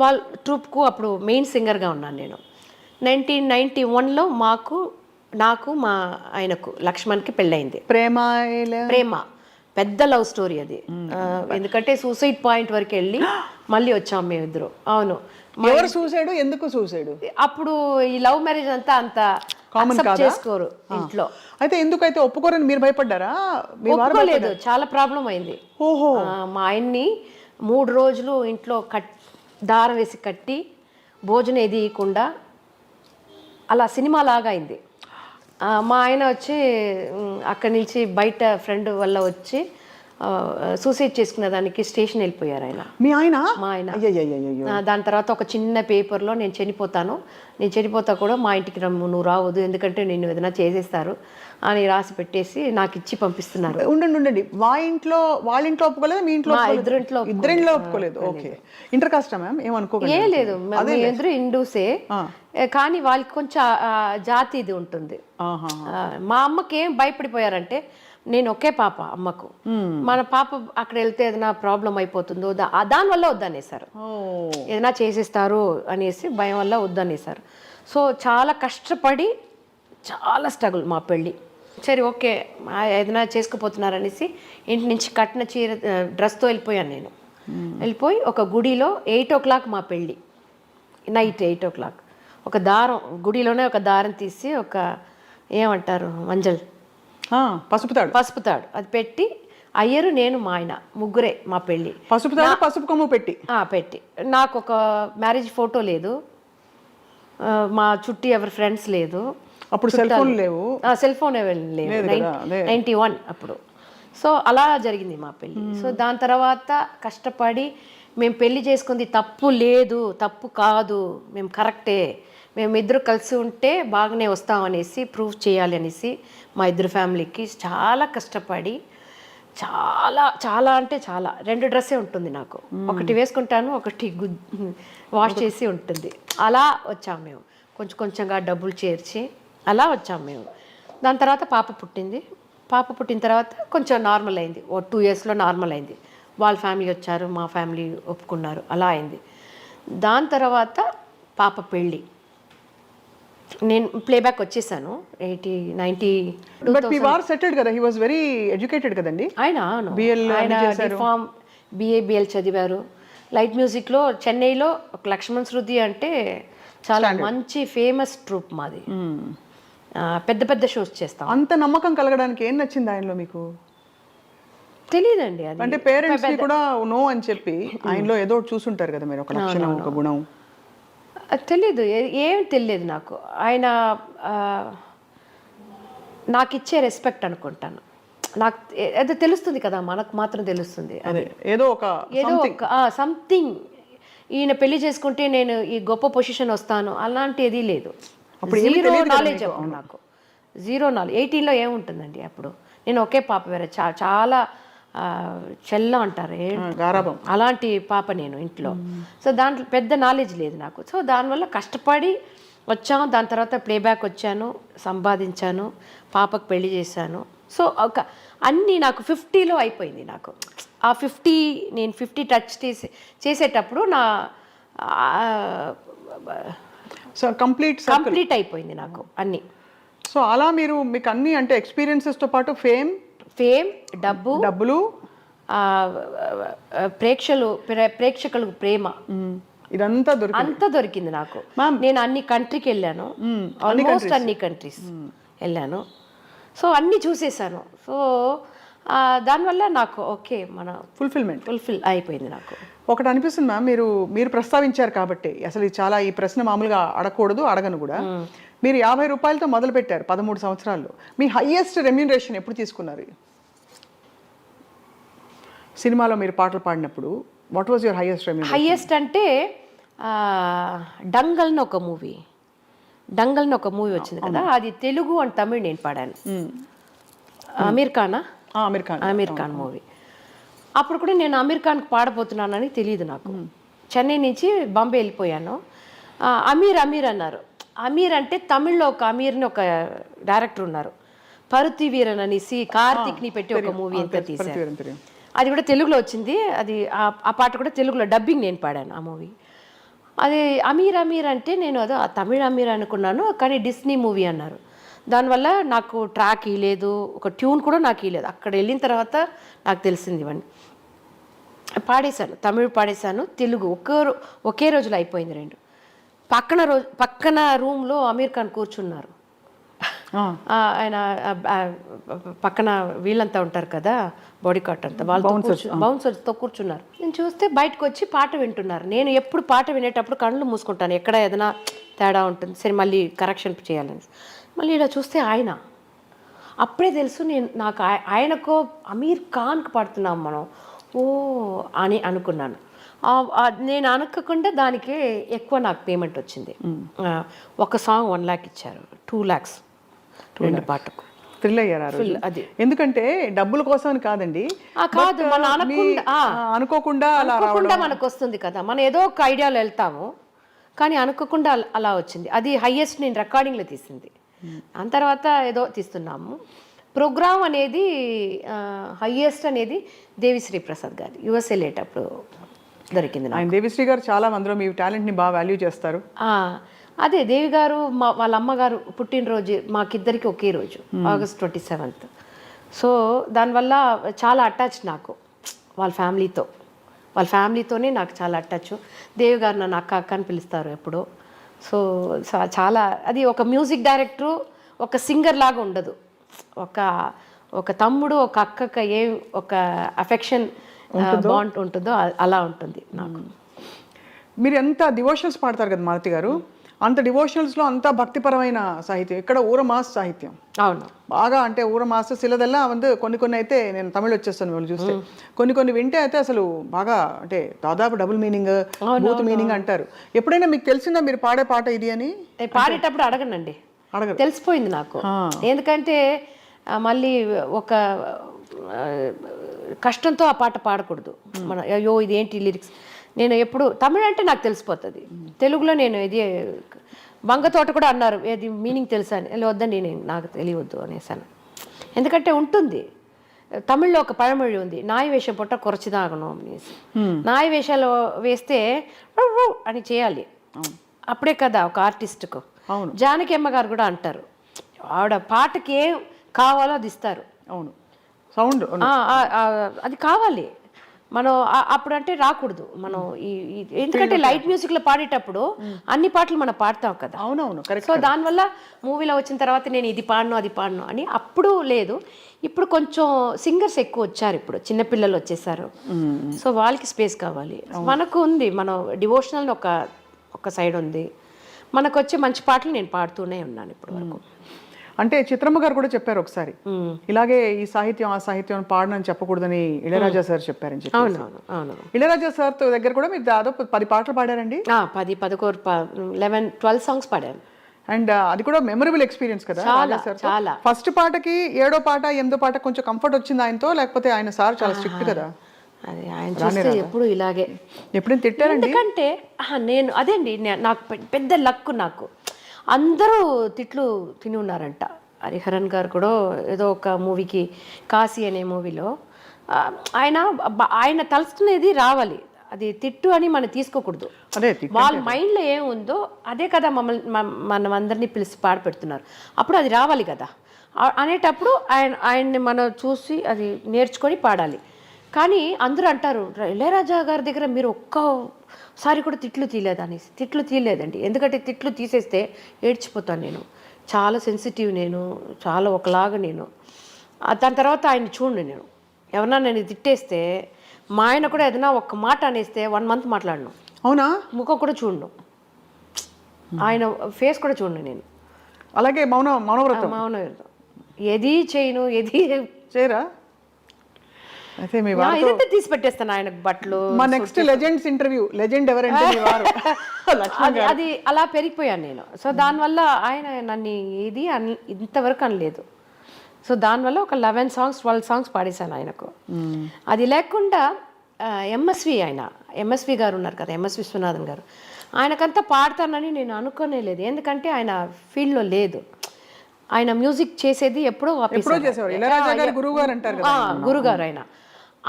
వాళ్ళ ట్రూప్కు అప్పుడు మెయిన్ సింగర్గా ఉన్నాను నేను. 1991లో నాకు మా ఆయనకు లక్ష్మణ్కి పెళ్ళయింది. ప్రేమ పెద్ద లవ్ స్టోరీ అది. ఎందుకంటే సూసైడ్ పాయింట్ వరకు వెళ్ళి మళ్ళీ వచ్చాం మేమిద్దరు. అవును. ఎవరు సూసైడ్, ఎందుకు సూసైడ్? అప్పుడు ఈ లవ్ మ్యారేజ్ అంత కామన్ చేసుకోరు ఇంట్లో. అయితే ఎందుకైతే ఒప్పుకోరని మీరు భయపడ్డారా? ఒప్పుకోలేదు, చాలా ప్రాబ్లం అయింది. ఓహో. మా ఆయన్ని 3 రోజులు ఇంట్లో దారం వేసి కట్టి భోజనం ఏది ఇవ్వకుండా అలా సినిమా లాగా అయింది. మా ఆయన వచ్చి అక్కడి నుంచి బయట ఫ్రెండ్ వల్ల వచ్చి సూసైడ్ చేసుకునే దానికి స్టేషన్ వెళ్ళిపోయారు ఆయన. మీ ఆయన? మా ఆయన. దాని తర్వాత ఒక చిన్న పేపర్లో నేను చనిపోతా కూడా మా ఇంటికి నువ్వు రావద్దు, ఎందుకంటే నేను ఏదైనా చేసేస్తారు అని రాసి పెట్టేసి నాకు ఇచ్చి పంపిస్తున్నారు. ఉండండి, వాళ్ళ ఇంట్లో ఒప్పుకోలేదు, మీ ఇంట్లో? ఇద్దరింట్లో ఒప్పుకోలేదు. ఓకే. Inter caste ma'am? ఏమనుకోలేదు. ఏం లేదు, ఇద్దరు హిందూసే. కానీ వాళ్ళకి కొంచెం జాతి ఇది ఉంటుంది. మా అమ్మకి ఏం భయపడిపోయారంటే, నేను ఒకే పాప అమ్మకు, మన పాప అక్కడ వెళ్తే ఏదైనా ప్రాబ్లం అయిపోతుందో దానివల్ల వద్దనేసారు, ఏదైనా చేసేస్తారు అనేసి భయం వల్ల వద్దనేసారు. సో చాలా కష్టపడి చాలా స్ట్రగుల్ మా పెళ్ళి. సరే ఓకే ఏదైనా చేసుకుపోతున్నారనేసి ఇంటి నుంచి కట్టిన డ్రెస్తో వెళ్ళిపోయాను నేను. వెళ్ళిపోయి ఒక గుడిలో 8 o'clock మా పెళ్ళి, నైట్ 8 o'clock. ఒక దారం గుడిలోనే ఒక దారం తీసి ఒక ఏమంటారు మంజల్ పసుపు తాడు అది పెట్టి అయ్యరు నేను మా ఆయన ముగ్గురే మా పెళ్ళి. పసుపు కొమ్ము పెట్టి నాకు ఒక మ్యారేజ్ ఫోటో లేదు, మా చుట్టూ ఎవరి ఫ్రెండ్స్ లేదు. అప్పుడు సెల్ ఫోన్ లేవు, 91 అప్పుడు. సో అలా జరిగింది మా పెళ్ళి. సో దాని తర్వాత కష్టపడి మేము పెళ్లి చేసుకుంది తప్పు లేదు, తప్పు కాదు, మేము కరెక్టే, మేము ఇద్దరు కలిసి ఉంటే బాగానే వస్తామనేసి ప్రూవ్ చేయాలి అనేసి మా ఇద్దరు ఫ్యామిలీకి చాలా కష్టపడి చాలా అంటే చాలా 2 డ్రెస్సే ఉంటుంది నాకు, ఒకటి వేసుకుంటాను, ఒకటి వాష్ చేసి ఉంటుంది. అలా వచ్చాము మేము, కొంచెంగా డబ్బులు చేర్చి అలా వచ్చాము మేము. దాని తర్వాత పాప పుట్టిన తర్వాత కొంచెం నార్మల్ అయింది. 2 yearsలో నార్మల్ అయింది. వాళ్ళ ఫ్యామిలీ వచ్చారు, మా ఫ్యామిలీ ఒప్పుకున్నారు, అలా అయింది. దాని తర్వాత పాప పెళ్ళి, నేను ప్లేబ్యాక్ వచ్చేసాను 90. బట్ మీ వారు సెటిల్డ్ కదా, హి వాస్ వెరీ ఎడ్యుకేటెడ్ కదండి ఆయన. డిఫార్మ్ BA చదివారు. లైట్ మ్యూజిక్లో చెన్నైలో ఒక లక్ష్మణ్ శృతి అంటే చాలా మంచి ఫేమస్ ట్రూప్ మాది. పెద్ద షోస్ చేస్తాం. అంత నమ్మకం కలగడానికి ఏం నచ్చింది ఆయనలో మీకు? తెలియదండి, అది అంటే పేరెంట్స్ కూడా నో అని చెప్పి ఆయనలో ఏదో చూసుంటారు కదా మీరు, ఒక లక్షణం, ఒక గుణం. తెలీదు, ఏం తెలియదు నాకు. ఆయన నాకు ఇచ్చే రెస్పెక్ట్ అనుకుంటాను. నాకు అది తెలుస్తుంది కదా, మనకు మాత్రం తెలుస్తుంది. అదే ఏదో ఒక ఏదో ఒక సంథింగ్, ఈయన పెళ్లి చేసుకుంటే నేను ఈ గొప్ప పొజిషన్ వస్తాను అలాంటిది లేదు. జీరో నాలెడ్జ్ అప్పుడు నాకు, జీరో నాలెడ్జ్. 18లో ఏముంటుందండి అప్పుడు. నేను ఒకే పాప, వేరే చాలా చెల్ల అంటారు గారాబం, అలాంటి పాప నేను ఇంట్లో. సో దాంట్లో పెద్ద నాలెడ్జ్ లేదు నాకు. సో దానివల్ల కష్టపడి వచ్చాను. దాని తర్వాత ప్లేబ్యాక్ వచ్చాను, సంపాదించాను, పాపకు పెళ్లి చేశాను. సో ఒక అన్నీ నాకు 50లో అయిపోయింది. నాకు ఆ 50, నేను 50 టచ్ చేసేటప్పుడు నా సో కంప్లీట్ అయిపోయింది నాకు అన్నీ. సో అలా మీకు అన్ని అంటే ఎక్స్పీరియన్సెస్తో పాటు ఫేమ్, డబ్బులు, ప్రేక్షకులకు ప్రేమ, ఇదంతా దొరికింది నాకు. నేను అన్ని కంట్రీకి వెళ్ళాను, ఆల్మోస్ట్ అన్ని కంట్రీస్ వెళ్ళాను. సో అన్నీ చూసేసాను. సో దానివల్ల నాకు ఓకే, మన ఫుల్ఫిల్ అయిపోయింది నాకు. ఒకటి అనిపిస్తుంది మ్యామ్, మీరు ప్రస్తావించారు కాబట్టి అసలు చాలా ఈ ప్రశ్న మామూలుగా అడగకూడదు, అడగను కూడా. మీరు 50 రూపాయలతో మొదలు పెట్టారు 13 సంవత్సరాల్లో. మీ హైయెస్ట్ రెమ్యూనరేషన్ ఎప్పుడు తీసుకున్నారు? సినిమాలో మీరు పాటలు పాడినప్పుడు what was your highest remuneration? Highest అంటే డంగల్ని ఒక మూవీ వచ్చింది కదా, అది తెలుగు అండ్ తమిళ్ నేను పాడాను. అమీర్ ఖాన్ మూవీ. అప్పుడు కూడా నేను అమీర్ ఖాన్కి పాడబోతున్నానని తెలియదు నాకు. చెన్నై నుంచి బాంబే వెళ్ళిపోయాను. అమీర్ అన్నారు. అమీర్ అంటే తమిళ్లో ఒక అమీర్ని ఒక డైరెక్టర్ ఉన్నారు, పరుతి వీరన్ అనేసి కార్తిక్ని పెట్టి ఒక మూవీ ఎంత తీశారు. అది కూడా తెలుగులో వచ్చింది. అది ఆ పాట కూడా తెలుగులో డబ్బింగ్ నేను పాడాను ఆ మూవీ. అది అమీర్ అంటే నేను అదో తమిళ అమీర్ అనుకున్నాను, కానీ డిస్నీ మూవీ అన్నారు. దానివల్ల నాకు ట్రాక్ ఇవ్వలేదు, ఒక ట్యూన్ కూడా నాకు ఇవ్వలేదు. అక్కడ వెళ్ళిన తర్వాత నాకు తెలిసింది ఇవన్నీ. పాడేశాను, తమిళ్ పాడేశాను, తెలుగు ఒకే రోజులో అయిపోయింది రెండు. పక్కన రూమ్లో అమీర్ ఖాన్ కూర్చున్నారు. ఆయన పక్కన వీళ్ళంతా ఉంటారు కదా, బాడీ కార్ట్ అంతా, వాళ్ళతో బౌన్సర్స్తో కూర్చున్నారు. నేను చూస్తే బయటకు వచ్చి పాట వింటున్నారు. నేను ఎప్పుడు పాట వినేటప్పుడు కళ్ళు మూసుకుంటాను, ఎక్కడ ఏదైనా తేడా ఉంటుంది సరే మళ్ళీ కరెక్షన్ చేయాలని. మళ్ళీ ఇలా చూస్తే ఆయన, అప్పుడే తెలుసు నాకు ఆయనకో అమీర్ ఖాన్కి పాడుతున్నాం మనం అని అనుకున్నాను. నేను అనుకోకుండా దానికి ఎక్కువ నాకు పేమెంట్ వచ్చింది. ఒక సాంగ్ 1 lakh ఇచ్చారు, 2 lakhs రెండు పాటకు. థ్రిల్ అయ్యారు అది, ఎందుకంటే డబ్బుల కోసం అని కాదండి, కాదు, మన అనుకోకుండా మనకు వస్తుంది కదా, మనం ఏదో ఒక ఐడియాలో వెళ్తాము, కానీ అనుకోకుండా అలా వచ్చింది. అది హైయెస్ట్ నేను రికార్డింగ్లో తీసింది. దాని తర్వాత ఏదో తీస్తున్నాము. ప్రోగ్రామ్ అనేది హైయెస్ట్ అనేది దేవిశ్రీ ప్రసాద్ గారు యుఎస్ వెళ్ళేటప్పుడు దొరికింది. దేవిశ్రీ గారు చాలా మందిలో మీ టాలెంట్ని బాగా వాల్యూ చేస్తారు. అదే దేవి గారు వాళ్ళ అమ్మగారు పుట్టినరోజు మాకిద్దరికి ఒకే రోజు, August 27th. సో దానివల్ల చాలా అటాచ్ నాకు వాళ్ళ ఫ్యామిలీతోనే నాకు చాలా అటాచ్. దేవి గారు నన్ను అక్క అని పిలుస్తారు ఎప్పుడో. సో చాలా, అది ఒక మ్యూజిక్ డైరెక్టరు ఒక సింగర్ లాగా ఉండదు, ఒక తమ్ముడు ఒక అక్కకి ఏ ఒక అఫెక్షన్ బాండ్ ఉంటుందో అలా ఉంటుంది నాకు. మీరు ఎంత డివోషనల్స్ పాడతారు కదా మాలతి గారు, అంత డివోషనల్స్లో అంత భక్తిపరమైన సాహిత్యం, ఇక్కడ ఊర మాస్ సాహిత్యం. అవును, బాగా అంటే ఊర మాస్ సిలదల్లా కొన్ని అయితే నేను తమిళ్ వచ్చేస్తాను వాళ్ళు చూస్తే, కొన్ని వింటే అయితే అసలు బాగా అంటే దాదాపు డబుల్ మీనింగ్, బూత్ మీనింగ్ అంటారు. ఎప్పుడైనా మీకు తెలిసిందా మీరు పాడే పాట ఇది అని? పాడేటప్పుడు అడగనండి, తెలిసిపోయింది నాకు. ఎందుకంటే మళ్ళీ ఒక కష్టంతో ఆ పాట పాడకూడదు మన, అయ్యో ఇదేంటి లిరిక్స్. నేను ఎప్పుడు తమిళ అంటే నాకు తెలిసిపోతుంది. తెలుగులో నేను ఇది వంగతోట కూడా అన్నారు, ఏది మీనింగ్ తెలుసా అని, వద్దండి నాకు తెలియవద్దు అనేసాను. ఎందుకంటే ఉంటుంది, తమిళ్లో ఒక పഴమొഴി ఉంది, నాయ వేషం పొట్ట కొరచిదాగను అనేసి. నాయ వేషాలు వేస్తే అని చేయాలి, అప్పుడే కదా ఒక ఆర్టిస్ట్కు. జానకి అమ్మ గారు కూడా అంటారు, ఆవిడ పాటకి ఏం కావాలో అది ఇస్తారు. అవును, సౌండ్ అది కావాలి. మనం అప్పుడు అంటే రాకూడదు మనం ఎందుకంటే లైట్ మ్యూజిక్లో పాడేటప్పుడు అన్ని పాటలు మనం పాడతాం కదా. అవునవును, సో దానివల్ల మూవీలో వచ్చిన తర్వాత నేను ఇది పాడను అది పాడను అని అప్పుడు లేదు. ఇప్పుడు కొంచెం సింగర్స్ ఎక్కువ వచ్చారు, ఇప్పుడు చిన్నపిల్లలు వచ్చేసారు. సో వాళ్ళకి స్పేస్ కావాలి. మనకు ఉంది, మనం డివోషనల్ ఒక సైడ్ ఉంది, మనకు వచ్చే మంచి పాటలు నేను పాడుతూనే ఉన్నాను ఇప్పుడు వరకు. అంటే చిత్రమ్మ గారు కూడా చెప్పారు ఒకసారి, ఇలాగే ఈ సాహిత్యం ఆ సాహిత్యం పాడనని చెప్పకూడదని ఇళయరాజా సార్ చెప్పారని చెప్పి. అవునవును అవును. ఇళయరాజా సార్ దగ్గర కూడా మీరు దాదాపు 10 పాటలు పాడారండి. 10, 11, 11, 12 సాంగ్స్ పాడాను. అండ్ అది కూడా మెమరబుల్ ఎక్స్పీరియన్స్ కదా చాలా రాజా సార్. చాలా. ఫస్ట్ పాటకి 7వ పాట 8వ పాట కొంచెం కంఫర్ట్ వచ్చింది ఆయనతో, లేకపోతే ఆయన సార్ చాలా స్ట్రిక్ట్ కదా? అది ఆయన చూస్తే ఎప్పుడు ఇలాగే. ఎప్పుడైనా తిట్టారండి? ఎందుకంటే నేను అదేండి నాకు పెద్ద లక్. నాకు అందరూ తిట్లు తిని ఉన్నారంట. హరిహరన్ గారు కూడా ఏదో ఒక మూవీకి, కాశీ అనే మూవీలో ఆయన తలుచుకునేది రావాలి, అది తిట్టు అని మనం తీసుకోకూడదు. అదే వాళ్ళ మైండ్లో ఏముందో అదే కదా మనం అందరినీ పిలిచి పాడపెడుతున్నారు, అప్పుడు అది రావాలి కదా అనేటప్పుడు ఆయన్ని మనం చూసి అది నేర్చుకొని పాడాలి. కానీ అందరూ అంటారు ఇళయరాజా గారి దగ్గర మీరు ఒక్కసారి కూడా తిట్లు తీయలేదు అనేసి. తిట్లు తీయలేదండి, ఎందుకంటే తిట్లు తీసేస్తే ఏడ్చిపోతాను నేను. చాలా సెన్సిటివ్ నేను, చాలా ఒకలాగా నేను. దాని తర్వాత ఆయన చూడండి, నేను ఎవరన్నా నేను తిట్టేస్తే మా ఆయన కూడా ఏదైనా ఒక్క మాట అనేస్తే 1 మంత్ మాట్లాడను. అవునా? ముఖం కూడా చూడను, ఆయన ఫేస్ కూడా చూడండి నేను. అలాగే మౌనవ్రతం ఏది చేయను, ఏది చేయరా? అయితే మీ ఇదంతా తీసి పెట్టేస్తాను ఆయనకు బట్టలు. మా నెక్స్ట్ లెజెండ్స్ ఇంటర్వ్యూ, లెజెండ్ ఎవరంటే మీ వారు. అది అలా పెరిగిపోయాను నేను. సో దానివల్ల ఆయన నన్ను ఏది ఇంతవరకు అనలేదు. సో దానివల్ల ఒక 11 సాంగ్స్ 12 సాంగ్స్ పాడేశాను ఆయనకు. అది లేకుండా ఎంఎస్వి గారు ఉన్నారు కదా, ఎంఎస్ విశ్వనాథన్ గారు, ఆయనకంతా పాడతానని నేను అనుకోనేలేదు. ఎందుకంటే ఆయన ఫీల్డ్లో లేదు, ఆయన మ్యూజిక్ చేసేది ఎప్పుడో గురుగారు.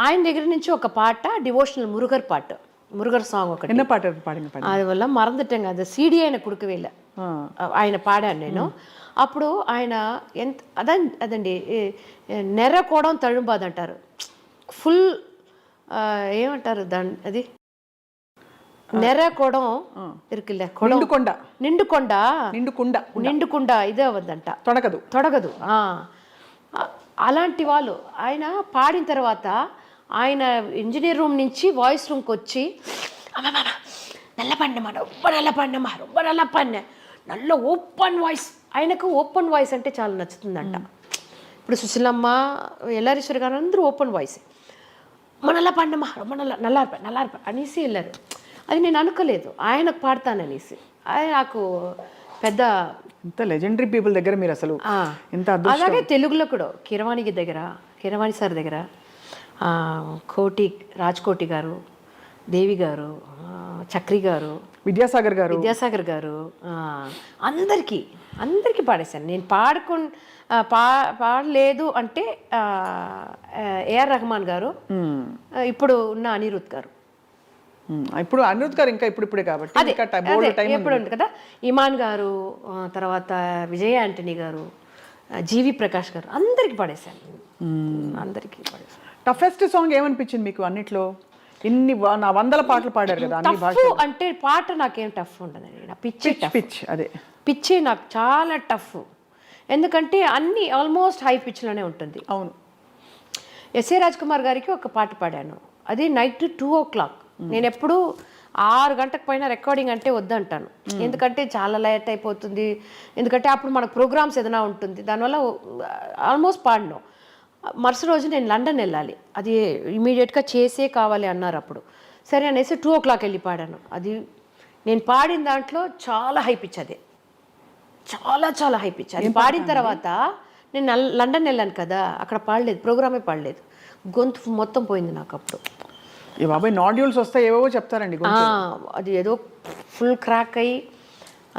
ఆయన దగ్గర నుంచి ఒక పాట డివోషనల్ మురుగర్ సాంగ్ ఒకటి. என்ன பாட்டு பாடுங்க? అది వల్ల మరందటంగా అది సీడీ ఆయన కుడుకు వెళ్ళ ఆయన పాడాను నేను. అప్పుడు ఆయన ఎంత అదండి నెర్రకోవడం తழுంబాదు అంటారు, ఫుల్ ఏమంటారు దాన్ని, అది నెర్రకోవడం ఇరుకులే, నిండుకొండ ఇదే అవద్దంట, తొడగదు. అలాంటి వాళ్ళు ఆయన పాడిన తర్వాత ఆయన ఇంజనీర్ రూమ్ నుంచి వాయిస్ రూమ్కి వచ్చి ரொம்ப நல்லா பண்ண நல்ல ఓపెన్ వాయిస్. ఆయనకు ఓపెన్ వాయిస్ అంటే చాలా నచ్చుతుందంట. ఇప్పుడు సుశీలమ్మ, ఎల్లారీశ్వరి గారు అందరూ ఓపెన్ వాయిస్. நல்லா பண்ணமா ரொம்ப நல்லா இருப்பேன் అనేసి వెళ్ళారు. అది నేను అనుకోలేదు ఆయనకు పాడతాననేసి. ఆయన నాకు పెద్ద ఇంత లెజెండరీ పీపుల్ దగ్గర మీరు అసలు ఎంత అదృష్టం. అలాగే తెలుగులో కూడా కీరవాణి సార్ దగ్గర రాజ్కోటి గారు, దేవి గారు, చక్రి గారు, విద్యాసాగర్ గారు అందరికీ పాడేశాను నేను. పాడలేదు అంటే ఏఆర్ రెహమాన్ గారు, ఇప్పుడు ఉన్న అనిరుద్ గారు. ఇప్పుడు అనిరుద్ గారు ఇంకా ఇప్పుడే కాబట్టి ఎప్పుడు ఉంది కదా, ఇమాన్ గారు, తర్వాత విజయ యాంటనీ గారు, జీవి ప్రకాష్ గారు, అందరికి పాడేశాను. టఫెస్ట్ సాంగ్ ఏమనిపించింది మీకు అన్నిట్లో? ఇన్ని 100 పాటలు పాడారు కదా అన్ని భాషలు. అంటే పాట నాకేం టఫ్ ఉండదండి, నా పిచ్చి నాకు చాలా టఫ్. ఎందుకంటే అన్ని ఆల్మోస్ట్ హై పిచ్లోనే ఉంటుంది. అవును. ఎస్ఏ రాజ్ కుమార్ గారికి ఒక పాట పాడాను, అది నైట్ 2 o'clock. నేను ఎప్పుడు 6 గంటలకు పైన రికార్డింగ్ అంటే వద్దంటాను, ఎందుకంటే చాలా లేట్ అయిపోతుంది. ఎందుకంటే అప్పుడు మనకు ప్రోగ్రామ్స్ ఏదైనా ఉంటుంది, దానివల్ల ఆల్మోస్ట్ పాడను. మరుసటి రోజు నేను లండన్ వెళ్ళాలి, అది ఇమీడియట్గా చేసే కావాలి అన్నారు. అప్పుడు సరే అనేసి 2 o'clock వెళ్ళి పాడాను. అది నేను పాడిన దాంట్లో చాలా హై పిచ్, అదే చాలా హై పిచ్. అది పాడిన తర్వాత నేను లండన్ వెళ్ళాను కదా, అక్కడ పాడలేదు, ప్రోగ్రామే పాడలేదు, గొంతు మొత్తం పోయింది నాకు. అప్పుడు నాడ్యూల్స్ వస్తాయి ఏవో చెప్తారండి, అది ఏదో ఫుల్ క్రాక్ అయ్యి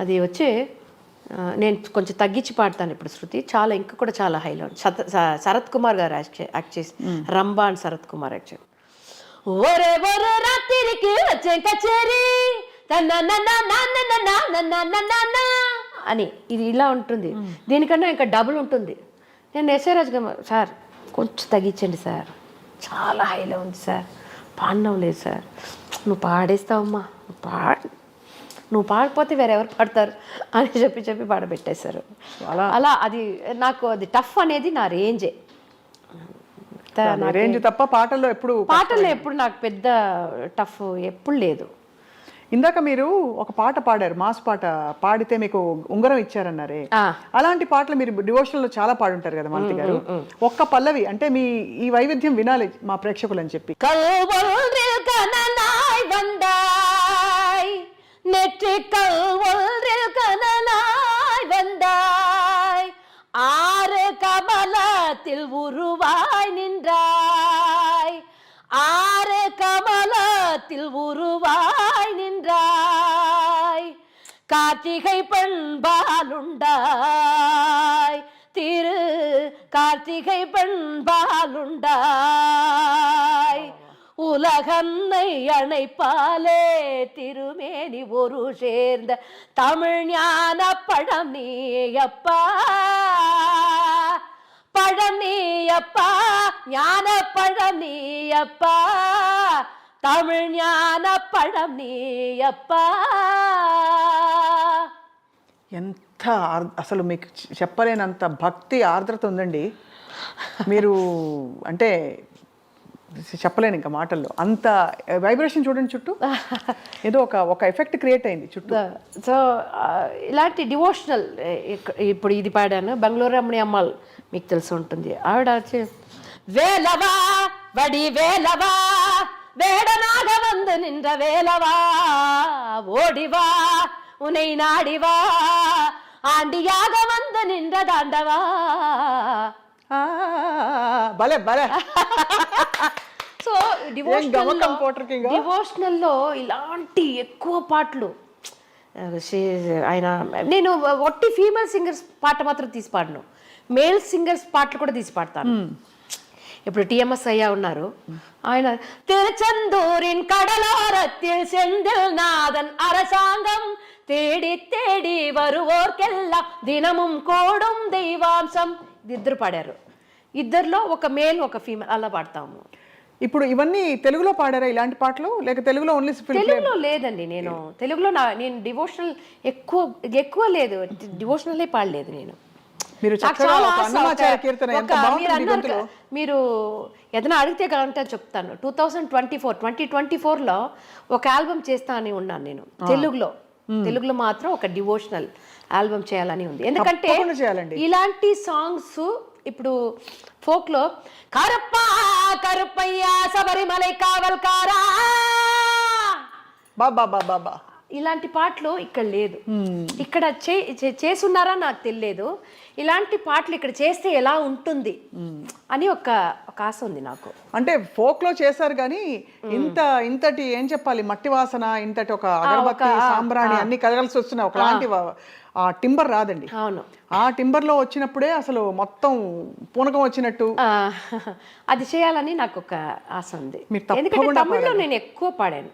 అది వచ్చి నేను కొంచెం తగ్గించి పాడతాను ఇప్పుడు శృతి. చాలా ఇంకా కూడా చాలా హైలో. శరత్ కుమార్ గారు యాక్ట్ చేసి, రంభా అండ్ శరత్ కుమార్ యాక్ట్ చేసి, ఒరే ఒరే రాత్రికి వచ్చే కచేరీ అని ఇది ఇలా ఉంటుంది. దీనికన్నా ఇంకా డబుల్ ఉంటుంది. నేను ఎస్ఏ రాజ్ కుమార్ సార్ కొంచెం తగ్గించండి సార్, చాలా హైలో ఉంది సార్, పాడడం లేదు సార్, నువ్వు పాడేస్తావమ్మా, నువ్వు పాడకపోతే వేరెవరు పాడతారు అని చెప్పి పాడబెట్టేశారు. అలా అది నాకు అది టఫ్ అనేది నా రేంజే. తప్ప పాటల్లో ఎప్పుడు నాకు పెద్ద టఫ్ ఎప్పుడు లేదు. ఇందాక మీరు ఒక పాట పాడారు, మాస్ పాట పాడితే మీకు ఉంగరం ఇచ్చారన్నారే, అలాంటి పాటలు మీరు డివోషనల్ లో చాలా పాడుంటారు కదా మాలతి గారు. ఒక్క పల్లవి అంటే మీ ఈ వైవిధ్యం వినాలి మా ప్రేక్షకులు అని చెప్పి. நெற்றிக்கல் ஒன்றில் கனலாய் வந்தாய், ஆறு கமலத்தில் உருவாய் நின்றாய், ஆறு கமலத்தில் உருவாய் நின்றாய், கார்த்திகை பெண்பாலுண்டாய், திரு கார்த்திகை பெண்பாலுண்டாய், உலகன்னை அணைப்பாலே திருமேனி ஒரு சேர்ந்த தமிழ் ஞான பழம் நீயப்பா, பழம் நீயப்பா, ஞான பழம் நீயப்பா, தமிழ் ஞான பழம் நீயப்பா. ఎంత అసలు మీకు చెప్పలేనంత భక్తి ఆర్ద్రత ఉందండి. మీరు అంటే చెప్పలేను ఇంకా మాటల్లో, అంత వైబ్రేషన్ చూడండి చుట్టూ, ఏదో ఒక ఎఫెక్ట్ క్రియేట్ అయింది చుట్టూ. సో ఇలాంటి డివోషనల్, ఇప్పుడు ఇది పాడాను, బెంగళూరు రమణి అమ్మాள் మీకు తెలిసి ఉంటుంది, ఆవిడ వచ్చి వేలవా వడి వేలవా వేడనాగ వందు నిன்ற వేలవా ఓడివా உனை நாடிவா ஆண்டியாக வந்து நின்ற தாண்டவா. భలే భలే. సో డివోషనల్లో ఇలాంటి ఎక్కువ పాటలు ఆయన, నేను ఒట్టి ఫీమేల్ సింగర్స్ పాట మాత్రం తీసి పాడను, మేల్ సింగర్స్ పాటలు కూడా తీసి పాడతాను. ఇప్పుడు టిఎంఎస్ అయ్యా ఉన్నారు, ఆయన తిరుచెందూరిన్ கடலோரத்தில் செந்தில் நாதன் அரசாங்கம் தேடி தேடி வருவோర్కెల్లా దినముం కోడుం దైవాంశం, ఇద్దరు పాడారు, ఇద్దరిలో ఒక మేల్ ఒక ఫీమేల్ అలా పాడతాము. ఇప్పుడు ఇవన్నీ తెలుగులో పాడారా ఇలాంటి పాటలు, లేక తెలుగులో ఓన్లీ? తెలుగులో లేదండి, నేను తెలుగులో నేను డివోషనల్ ఎక్కువ లేదు, డివోషనలే పాడలేదు నేను. మీరు మీరు ఏదైనా అడిగితే కనుక చెప్తాను. 2024లో ఒక ఆల్బమ్ చేస్తా అని ఉన్నాను నేను తెలుగులో మాత్రం ఒక డివోషనల్ ఆల్బమ్ చేయాలని ఉంది. ఎందుకంటే ఇలాంటి సాంగ్స్ ఇప్పుడు ఫోక్ లో కరప్ప కరుప్పయ్య శబరిమలై కావల్కారా బాబా ఇలాంటి పాటలు ఇక్కడ లేదు, ఇక్కడ చేసున్నారా నాకు తెలియదు. ఇలాంటి పాటలు ఇక్కడ చేస్తే ఎలా ఉంటుంది అని ఒక ఆశ ఉంది నాకు. అంటే ఫోక్ లో చేశారు కానీ ఇంతటి ఏం చెప్పాలి, మట్టి వాసన, ఇంతటి ఒక అగరబత్తి సాంబ్రాణి అన్ని కలగాల్సి వస్తున్నాయి, ఒకలాంటి ఆ టింబర్ రాదండి. అవును, ఆ టింబర్ లో వచ్చినప్పుడే అసలు మొత్తం పూనకం వచ్చినట్టు అది చేయాలని నాకు ఒక ఆశ ఉంది. ఎందుకంటే తమిళ్లో నేను ఎక్కువ పాడాను.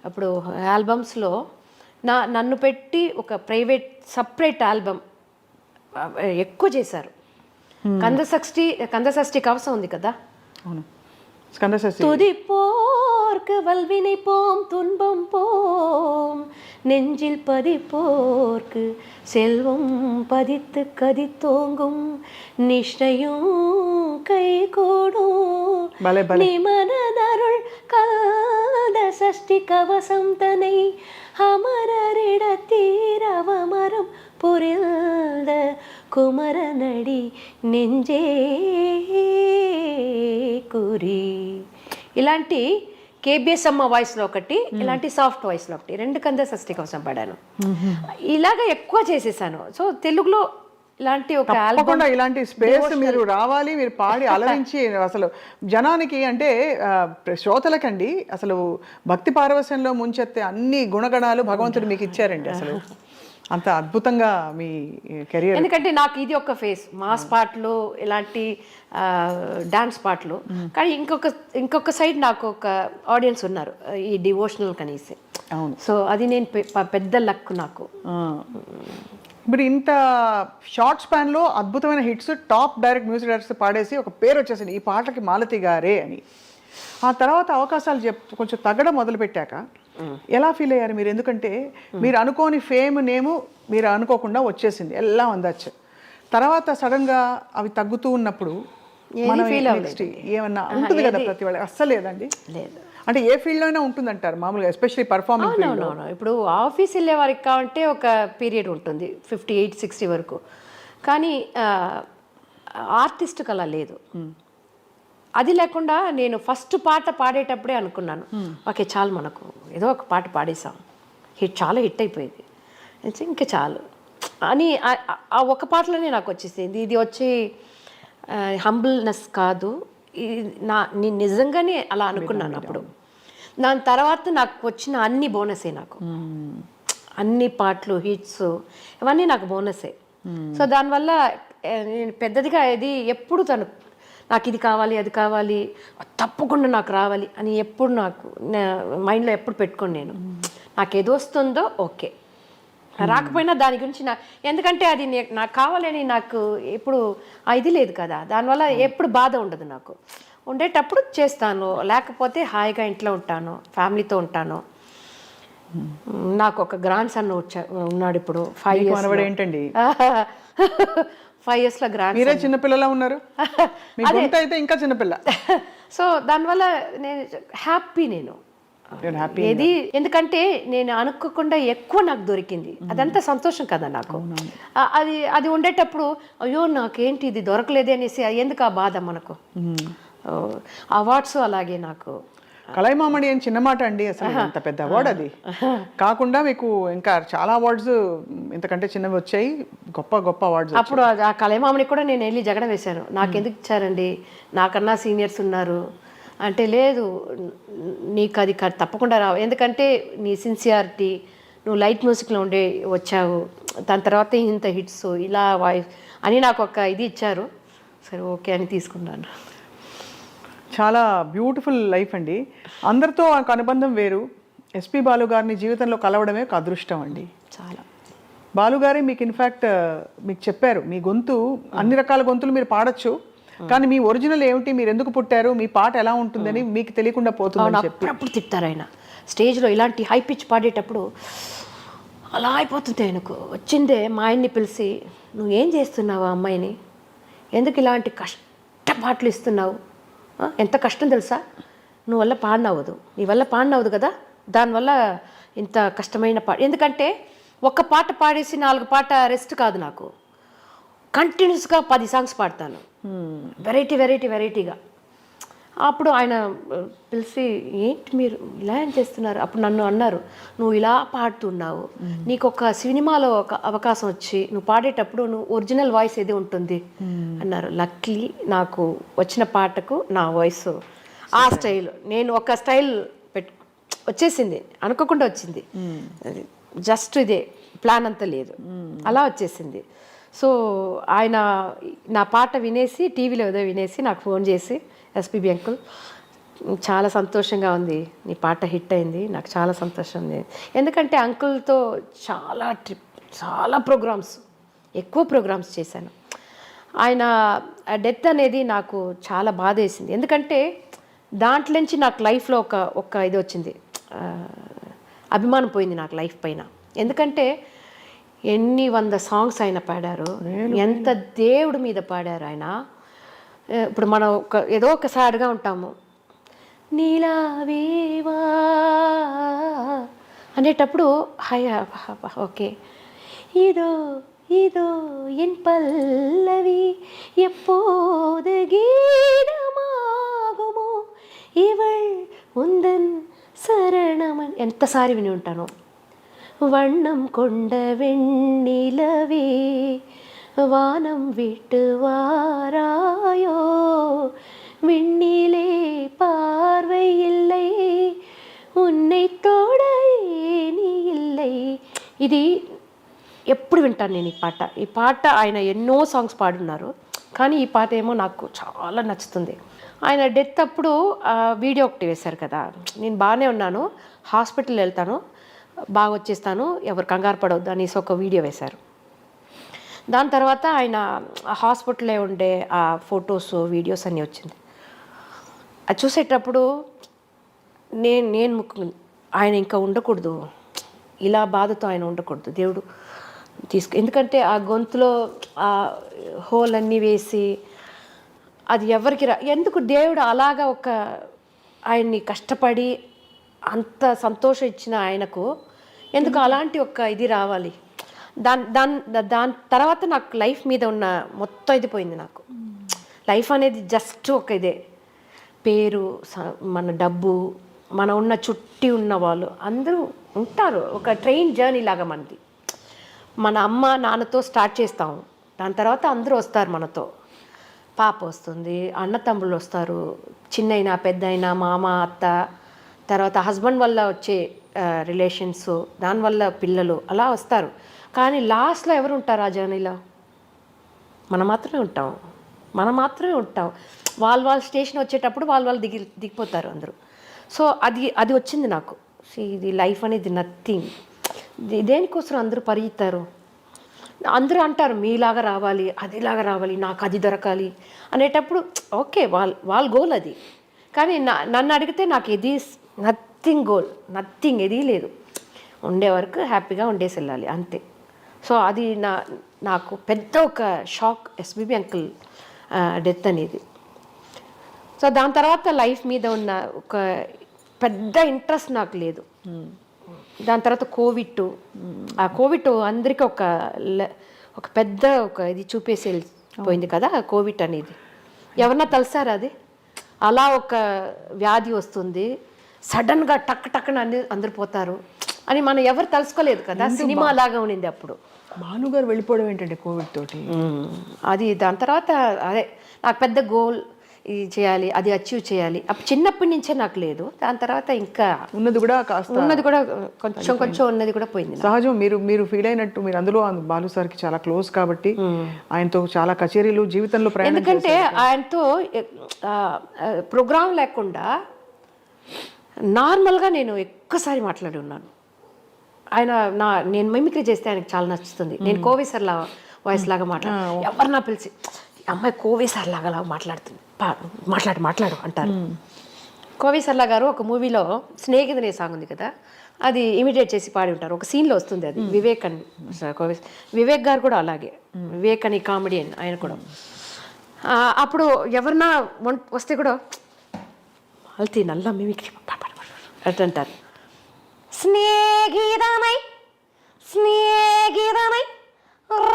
అప్పుడు ఆల్బమ్స్ లో నన్ను పెట్టి ఒక ప్రైవేట్ సపరేట్ ఆల్బమ్ ఎక్కువ చేశారు. కందషష్ఠి కవసం ఉంది కదా, துதி போர்க்கு வல்வினை போம் துன்பம் போம், நெஞ்சில் பதிப்போர்க்கு செல்வம் பதித்து கதித்தோங்கும், நிஷ்டையும் கை கூடும் நிமனதருள் காத சஷ்டி கவசம் தனை அமரரிடத்தீரவமரம் புரிந்த కుమరనడి నెంజే కురి. ఇలాంటి కేబిఎస్ అమ్మ వాయిస్లో ఒకటి, ఇలాంటి సాఫ్ట్ వాయిస్లో ఒకటి, 2 కందషష్ఠి కోసం పాడాను. ఇలాగ ఎక్కువ చేసేసాను. సో తెలుగులో ఇలాంటి ఒక ఆల్బమ్, ఇలాంటి స్పేస్ మీరు రావాలి, మీరు పాడి అలరించి అసలు జనానికి అంటే శ్రోతలకండి అసలు భక్తి పారవశ్యంలో ముంచెత్తే అన్ని గుణగణాలు భగవంతుడు మీకు ఇచ్చారండి. అసలు అంత అద్భుతంగా మీ కెరియర్. ఎందుకంటే నాకు ఇది ఒక ఫేస్, మాస్ పాటలు, ఇలాంటి డాన్స్ పాటలు, కానీ ఇంకొక సైడ్ నాకు ఒక ఆడియన్స్ ఉన్నారు ఈ డివోషనల్ కనీసే. అవును, సో అది నేను పెద్ద లక్ నాకు. ఇప్పుడు ఇంత షార్ట్ స్పాన్ లో అద్భుతమైన హిట్స్, టాప్ మ్యూజిక్ డైరెక్టర్స్ పాడేసి ఒక పేరు వచ్చేసింది ఈ పాటకి మాలతి గారే అని. ఆ తర్వాత అవకాశాలు కొంచెం తగ్గడం మొదలుపెట్టాక ఎలా ఫీల్ అయ్యారు మీరు? ఎందుకంటే మీరు అనుకోని ఫేమ్ నేము మీరు అనుకోకుండా వచ్చేసింది, ఎలా అందచ్చు. తర్వాత సడన్గా అవి తగ్గుతూ ఉన్నప్పుడు మనం ఫీల్ నెక్స్ట్ ఏమన్నా ఉంటుంది కదా ప్రతి వాళ్ళకి, అస్సలు లేదండి. లేదు. అంటే ఏ ఫీల్డ్లో అయినా ఉంటుందంటారు మామూలుగా, ఎస్పెషల్లీ పర్ఫార్మింగ్ ఫీల్డ్. అవునవును. ఇప్పుడు ఆఫీస్ వెళ్ళే వారికి కావంటే ఒక పీరియడ్ ఉంటుంది 58-60 వరకు. కానీ ఆర్టిస్ట్కి అలా లేదు. అది లేకుండా నేను ఫస్ట్ పాట పాడేటప్పుడే అనుకున్నాను, ఓకే చాలు, మనకు ఏదో ఒక పాట పాడేసాం, చాలా హిట్ అయిపోయింది, ఇంకా చాలు అని ఆ ఒక పాటలోనే నాకు వచ్చేసింది. ఇది వచ్చి హంబుల్నెస్ కాదు, నేను నిజంగానే అలా అనుకున్నాను అప్పుడు. దాని తర్వాత నాకు వచ్చిన అన్ని బోనసే, నాకు అన్ని పాటలు హిట్స్ ఇవన్నీ నాకు బోనసే. సో దానివల్ల నేను పెద్దదిగా ఇది ఎప్పుడు నాకు ఇది కావాలి అది కావాలి తప్పకుండా నాకు రావాలి అని ఎప్పుడు నాకు మైండ్లో ఎప్పుడు పెట్టుకోండి. నాకు ఏది వస్తుందో ఓకే, రాకపోయినా దాని గురించి ఎందుకంటే అది నాకు కావాలని నాకు ఎప్పుడు ఇది లేదు కదా, దానివల్ల ఎప్పుడు బాధ ఉండదు. నాకు ఉండేటప్పుడు చేస్తాను, లేకపోతే హాయిగా ఇంట్లో ఉంటాను, ఫ్యామిలీతో ఉంటాను. నాకు ఒక గ్రాండ్ సన్ ఉన్నాడు ఇప్పుడు 5 years. ఏంటండి 5 yearsలో గ్రాండ్. మీరే చిన్నపిల్లలా ఉన్నారు, అయితే ఇంకా చిన్నపిల్ల. సో దానివల్ల నేను హ్యాపీ, నేను ఏది ఎందుకంటే నేను అనుకోకుండా ఎక్కువ నాకు దొరికింది, అదంతా సంతోషం కదా నాకు. అది ఉండేటప్పుడు అయ్యో నాకేంటి ఇది దొరకలేదే అనేసి ఎందుకు ఆ బాధ మనకు. అవార్డ్స్ అలాగే నాకు కలైమామణి అని చిన్న మాట అండి, అసలు అంత పెద్ద అవార్డు అది కాకుండా మీకు ఇంకా చాలా అవార్డ్స్ ఇంతకంటే చిన్నవి వచ్చాయి, గొప్ప గొప్ప అవార్డ్స్. అప్పుడు ఆ కలైమామణి కూడా నేను వెళ్ళి జగడ వేశాను, నాకు ఎందుకు ఇచ్చారండి, నాకన్నా సీనియర్స్ ఉన్నారు అంటే, లేదు నీకు అది తప్పకుండా రావు, ఎందుకంటే నీ సిన్సియారిటీ, నువ్వు లైట్ మ్యూజిక్లో ఉండే వచ్చావు, దాని తర్వాత ఇంత హిట్స్ ఇలా వాయిస్ అని నాకు ఒక ఇది ఇచ్చారు. సరే ఓకే అని తీసుకున్నాను. చాలా బ్యూటిఫుల్ లైఫ్ అండి. అందరితో ఒక అనుబంధం వేరు. ఎస్పి బాలు గారిని జీవితంలో కలవడమే ఒక అదృష్టం అండి. చాలా. బాలుగారే మీకు ఇన్ఫ్యాక్ట్ మీకు చెప్పారు, మీ గొంతు అన్ని రకాల గొంతులు మీరు పాడొచ్చు, కానీ మీ ఒరిజినల్ ఏమిటి, మీరు ఎందుకు పుట్టారు, మీ పాట ఎలా ఉంటుందని మీకు తెలియకుండా పోతుందని చెప్పి అప్పుడు తిట్టారు ఆయన. స్టేజ్లో ఇలాంటి హై పిచ్ పాడేటప్పుడు అలా అయిపోతుంది ఆయనకు. వచ్చిందే మా ఆయన్ని పిలిచి, నువ్వు ఏం చేస్తున్నావు ఆ అమ్మాయిని, ఎందుకు ఇలాంటి కష్ట పాటలు ఇస్తున్నావు, ఎంత కష్టం తెలుసా, నువ్వు వల్ల పాడినవ్వదు, నీ వల్ల పాడినవ్వదు కదా, దానివల్ల ఇంత కష్టమైన పాట. ఎందుకంటే ఒక్క పాట పాడేసి 4 పాట రెస్ట్ కాదు నాకు, కంటిన్యూస్గా 10 songs పాడతాను, వెరైటీగా. అప్పుడు ఆయన పిలిచి, ఏంటి మీరు ఇలా ఏం చేస్తున్నారు, అప్పుడు నన్ను అన్నారు, నువ్వు ఇలా పాడుతున్నావు, నీకు ఒక సినిమాలో ఒక అవకాశం వచ్చి నువ్వు పాడేటప్పుడు నువ్వు ఒరిజినల్ వాయిస్ ఏది ఉంటుంది అన్నారు. లక్కీలీ నాకు వచ్చిన పాటకు నా వాయిస్ ఆ స్టైల్, నేను ఒక స్టైల్ వచ్చేసింది, అనుకోకుండా వచ్చింది, జస్ట్ ఇదే ప్లాన్ అంతా లేదు, అలా వచ్చేసింది. సో ఆయన నా పాట వినేసి, టీవీలో ఏదో వినేసి నాకు ఫోన్ చేసి, ఎస్పీబీ అంకుల్ చాలా సంతోషంగా ఉంది, నీ పాట హిట్ అయింది, నాకు చాలా సంతోషం ఉంది. ఎందుకంటే అంకుల్తో చాలా ప్రోగ్రామ్స్, ఎక్కువ ప్రోగ్రామ్స్ చేశాను. ఆయన డెత్ అనేది నాకు చాలా బాధ వేసింది, ఎందుకంటే దాంట్లోంచి నాకు లైఫ్లో ఒక ఇది వచ్చింది, అభిమానం పోయింది నాకు లైఫ్ పైన. ఎందుకంటే ఎన్ని 100 songs ఆయన పాడారు, ఎంత దేవుడి మీద పాడారు ఆయన. ఇప్పుడు మనం ఏదో ఒక సాడ్గా ఉంటాము, నీలావేవా అనేటప్పుడు హాయ్ ఓకే, இதோ இதோ என் பல்லவி எப்போது గీతమాగుమో ఇవళ్ ఉందన్ శరణమని ఎంతసారి విని ఉంటాను. வண்ணம் கொண்ட வெண்ணிலவே வானம் விட்டு வாராயோ, விண்ணிலே பார்வை இல்லை உன்னை తోడ ఏమీ இல்லை. ఇది ఎప్పుడు వింటాను నేను ఈ పాట ఆయన ఎన్నో సాంగ్స్ పాడున్నారు, కానీ ఈ పాట ఏమో నాకు చాలా నచ్చుతుంది. ఆయన డెత్ అప్పుడు వీడియో ఒకటి వేశారు కదా, నేను బాగానే ఉన్నాను, హాస్పిటల్ వెళ్తాను, బాగా వచ్చేస్తాను, ఎవరు కంగారు పడవద్దు అనేసి ఒక వీడియో వేశారు. దాని తర్వాత ఆయన హాస్పిటల్లో ఉండే ఆ ఫొటోస్ వీడియోస్ అన్నీ వచ్చింది. అది చూసేటప్పుడు నేను ఆయన ఇంకా ఉండకూడదు, ఇలా బాధతో ఆయన ఉండకూడదు, దేవుడు ఎందుకంటే ఆ గొంతులో ఆ హోల్ అన్నీ వేసి అది ఎవరికి ఎందుకు దేవుడు అలాగా ఆయన్ని కష్టపడి అంత సంతోషం ఇచ్చిన ఆయనకు ఎందుకు అలాంటి ఇది రావాలి? దాని తర్వాత నాకు లైఫ్ మీద ఉన్న మొత్తం ఇది పోయింది. నాకు లైఫ్ అనేది జస్ట్ ఇదే పేరు, మన డబ్బు, మన ఉన్న చుట్టి ఉన్న వాళ్ళు అందరూ ఉంటారు. ఒక ట్రైన్ జర్నీ లాగా మనది. మన అమ్మ నాన్నతో స్టార్ట్ చేస్తాము, దాని తర్వాత అందరూ వస్తారు మనతో. పాప వస్తుంది, అన్న తమ్ముళ్ళు వస్తారు, చిన్నైనా పెద్దయినా, మామ అత్త, తర్వాత హస్బెండ్ వల్ల వచ్చే రిలేషన్స్, దానివల్ల పిల్లలు అలా వస్తారు. కానీ లాస్ట్లో ఎవరు ఉంటారు ఆ జర్నీలో? మనం మాత్రమే ఉంటాం. వాళ్ళ స్టేషన్ వచ్చేటప్పుడు వాళ్ళు దిగిపోతారు అందరూ. సో అది వచ్చింది నాకు. ఇది లైఫ్ అనేది నథింగ్. దేనికోసం అందరూ పరిగెత్తారు? అందరూ అంటారు మీలాగా రావాలి, అదిలాగా రావాలి, నాకు అది దొరకాలి అనేటప్పుడు ఓకే, వాళ్ళ గోల్ అది. కానీ నన్ను అడిగితే నాకు ఇది నథింగ్ గోల్, నథింగ్, ఏదీ లేదు. ఉండే వరకు హ్యాపీగా ఉండేసి వెళ్ళాలి అంతే. సో అది నాకు పెద్ద ఒక షాక్, ఎస్బీబీ అంకుల్ డెత్ అనేది. సో దాని తర్వాత లైఫ్ మీద ఉన్న ఒక పెద్ద ఇంట్రెస్ట్ నాకు లేదు. దాని తర్వాత కోవిడ్. ఆ కోవిడ్ అందరికీ ఒక పెద్ద ఇది చూపేసి పోయింది కదా కోవిడ్ అనేది. ఎవరన్నా తెలుసారా అది? అలా ఒక వ్యాధి వస్తుంది, సడన్గా టక్కున అందరు పోతారు అని మనం ఎవరు తెలుసుకోలేదు కదా. సినిమా లాగా ఉండింది అప్పుడు. భానుగారు వెళ్ళిపోవడం ఏంటంటే కోవిడ్ తోటి. అది దాని తర్వాత అదే నాకు పెద్ద గోల్, ఇది చేయాలి, అది అచీవ్ చేయాలి. అప్పుడు చిన్నప్పటి నుంచే నాకు లేదు. దాని తర్వాత ఇంకా ఉన్నది కూడా కొంచెం ఉన్నది కూడా పోయింది. సహజం. మీరు ఫీల్ అయినట్టు మీరు అందులో బాలు సార్కి చాలా క్లోజ్ కాబట్టి ఆయనతో చాలా కచేరీలు జీవితంలో ప్రయాణం. ఎందుకంటే ఆయనతో ప్రోగ్రామ్ లేకుండా నార్మల్గా నేను ఎక్కువసారి మాట్లాడి ఉన్నాను. నేను మిమిక్రీ చేస్తే ఆయనకు చాలా నచ్చుతుంది. నేను కోవేసర్ వాయిస్ లాగా ఎవరన్నా పిలిచి అమ్మాయి కోవేసర్ లాగా మాట్లాడుతుంది, మాట్లాడు అంటారు. కోవేసర్లా గారు ఒక మూవీలో స్నేహితునే సాంగ్ ఉంది కదా, అది ఇమిడియేట్ చేసి పాడి ఉంటారు. ఒక సీన్లో వస్తుంది అది. వివేక్ గారు కూడా అలాగే. వివేక్ అని కామెడియన్ ఆయన కూడా. అప్పుడు ఎవరన్నా వస్తే కూడా అల్తీ నల్ల మిమిక్రీ అంటారు. స్నేహితమై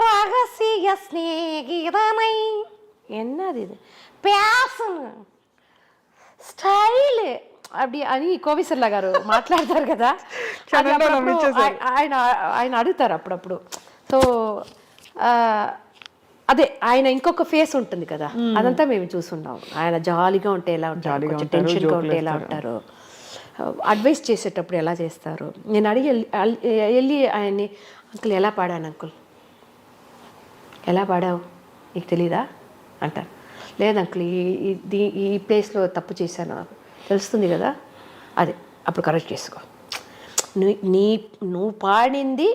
రహస్య స్నేహితమై என்னது இது பேசணும் స్టైల్ అప్పుడు అని కోవిసర్లా గారు మాట్లాడతారు కదా. ఆయన అడుగుతారు అప్పుడప్పుడు. సో అదే ఆయన ఇంకొక ఫేస్ ఉంటుంది కదా, అదంతా మేము చూస్తున్నాం. ఆయన జాలీగా ఉంటే ఎలా ఉంటారు, కొంచెం టెన్షన్గా ఉంటే ఎలా ఉంటారు, అడ్వైస్ చేసేటప్పుడు ఎలా చేస్తారు. నేను వెళ్ళి ఆయన్ని అంకుల్ ఎలా పాడాను, అంకుల్ ఎలా పాడావు నీకు తెలీదా అంటారు. లేదు అంకుల్ ఈ ప్లేస్లో తప్పు చేశాను తెలుస్తుంది కదా, అదే అప్పుడు కరెక్ట్ చేసుకో. నువ్వు పాడింది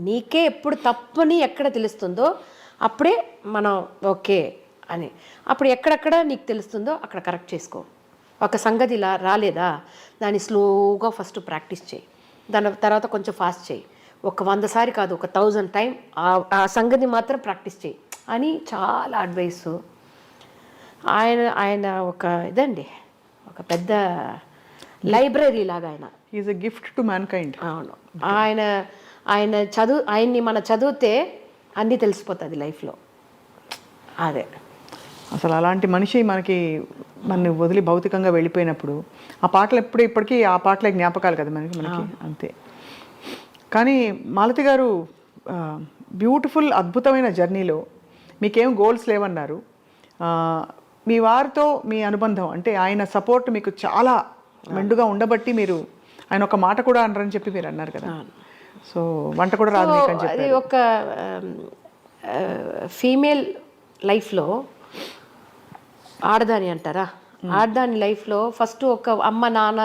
నీకే ఎప్పుడు తప్పని ఎక్కడ తెలుస్తుందో అప్పుడే మనం ఓకే అని. అప్పుడు ఎక్కడెక్కడ నీకు తెలుస్తుందో అక్కడ కరెక్ట్ చేసుకో. ఒక సంగతి ఇలా రాలేదా, దాన్ని స్లోగా ఫస్ట్ ప్రాక్టీస్ చేయి, దాని తర్వాత కొంచెం ఫాస్ట్ చేయి. ఒక 100 సారి కాదు, ఒక 1000 టైం ఆ సంగతి మాత్రం ప్రాక్టీస్ చేయి అని చాలా అడ్వైసు. ఆయన ఇదండి, ఒక పెద్ద లైబ్రరీ లాగా ఆయన. Is a gift to man kind. అవును. ఆయన్ని మనం చదివితే అన్నీ తెలిసిపోతుంది లైఫ్లో. అదే అసలు అలాంటి మనిషి మన వదిలి భౌతికంగా వెళ్ళిపోయినప్పుడు ఆ పాటలు ఇప్పటికీ ఆ పాటలే జ్ఞాపకాలు కదా మనకి అంతే. కానీ మాలతి గారు బ్యూటిఫుల్ అద్భుతమైన జర్నీలో మీకేం గోల్స్ లేవన్నారు. మీ వారితో మీ అనుబంధం అంటే ఆయన సపోర్ట్ మీకు చాలా మెండుగా ఉండబట్టి మీరు ఆయన ఒక మాట కూడా అనరని చెప్పి మీరు అన్నారు కదా. సో వంట కూడా రాదు మీకు అని చెప్పి. అది ఒక ఫీమేల్ లైఫ్లో ఆడదాని అంటారా, ఆడదాని లైఫ్లో ఫస్ట్ ఒక అమ్మ నాన్న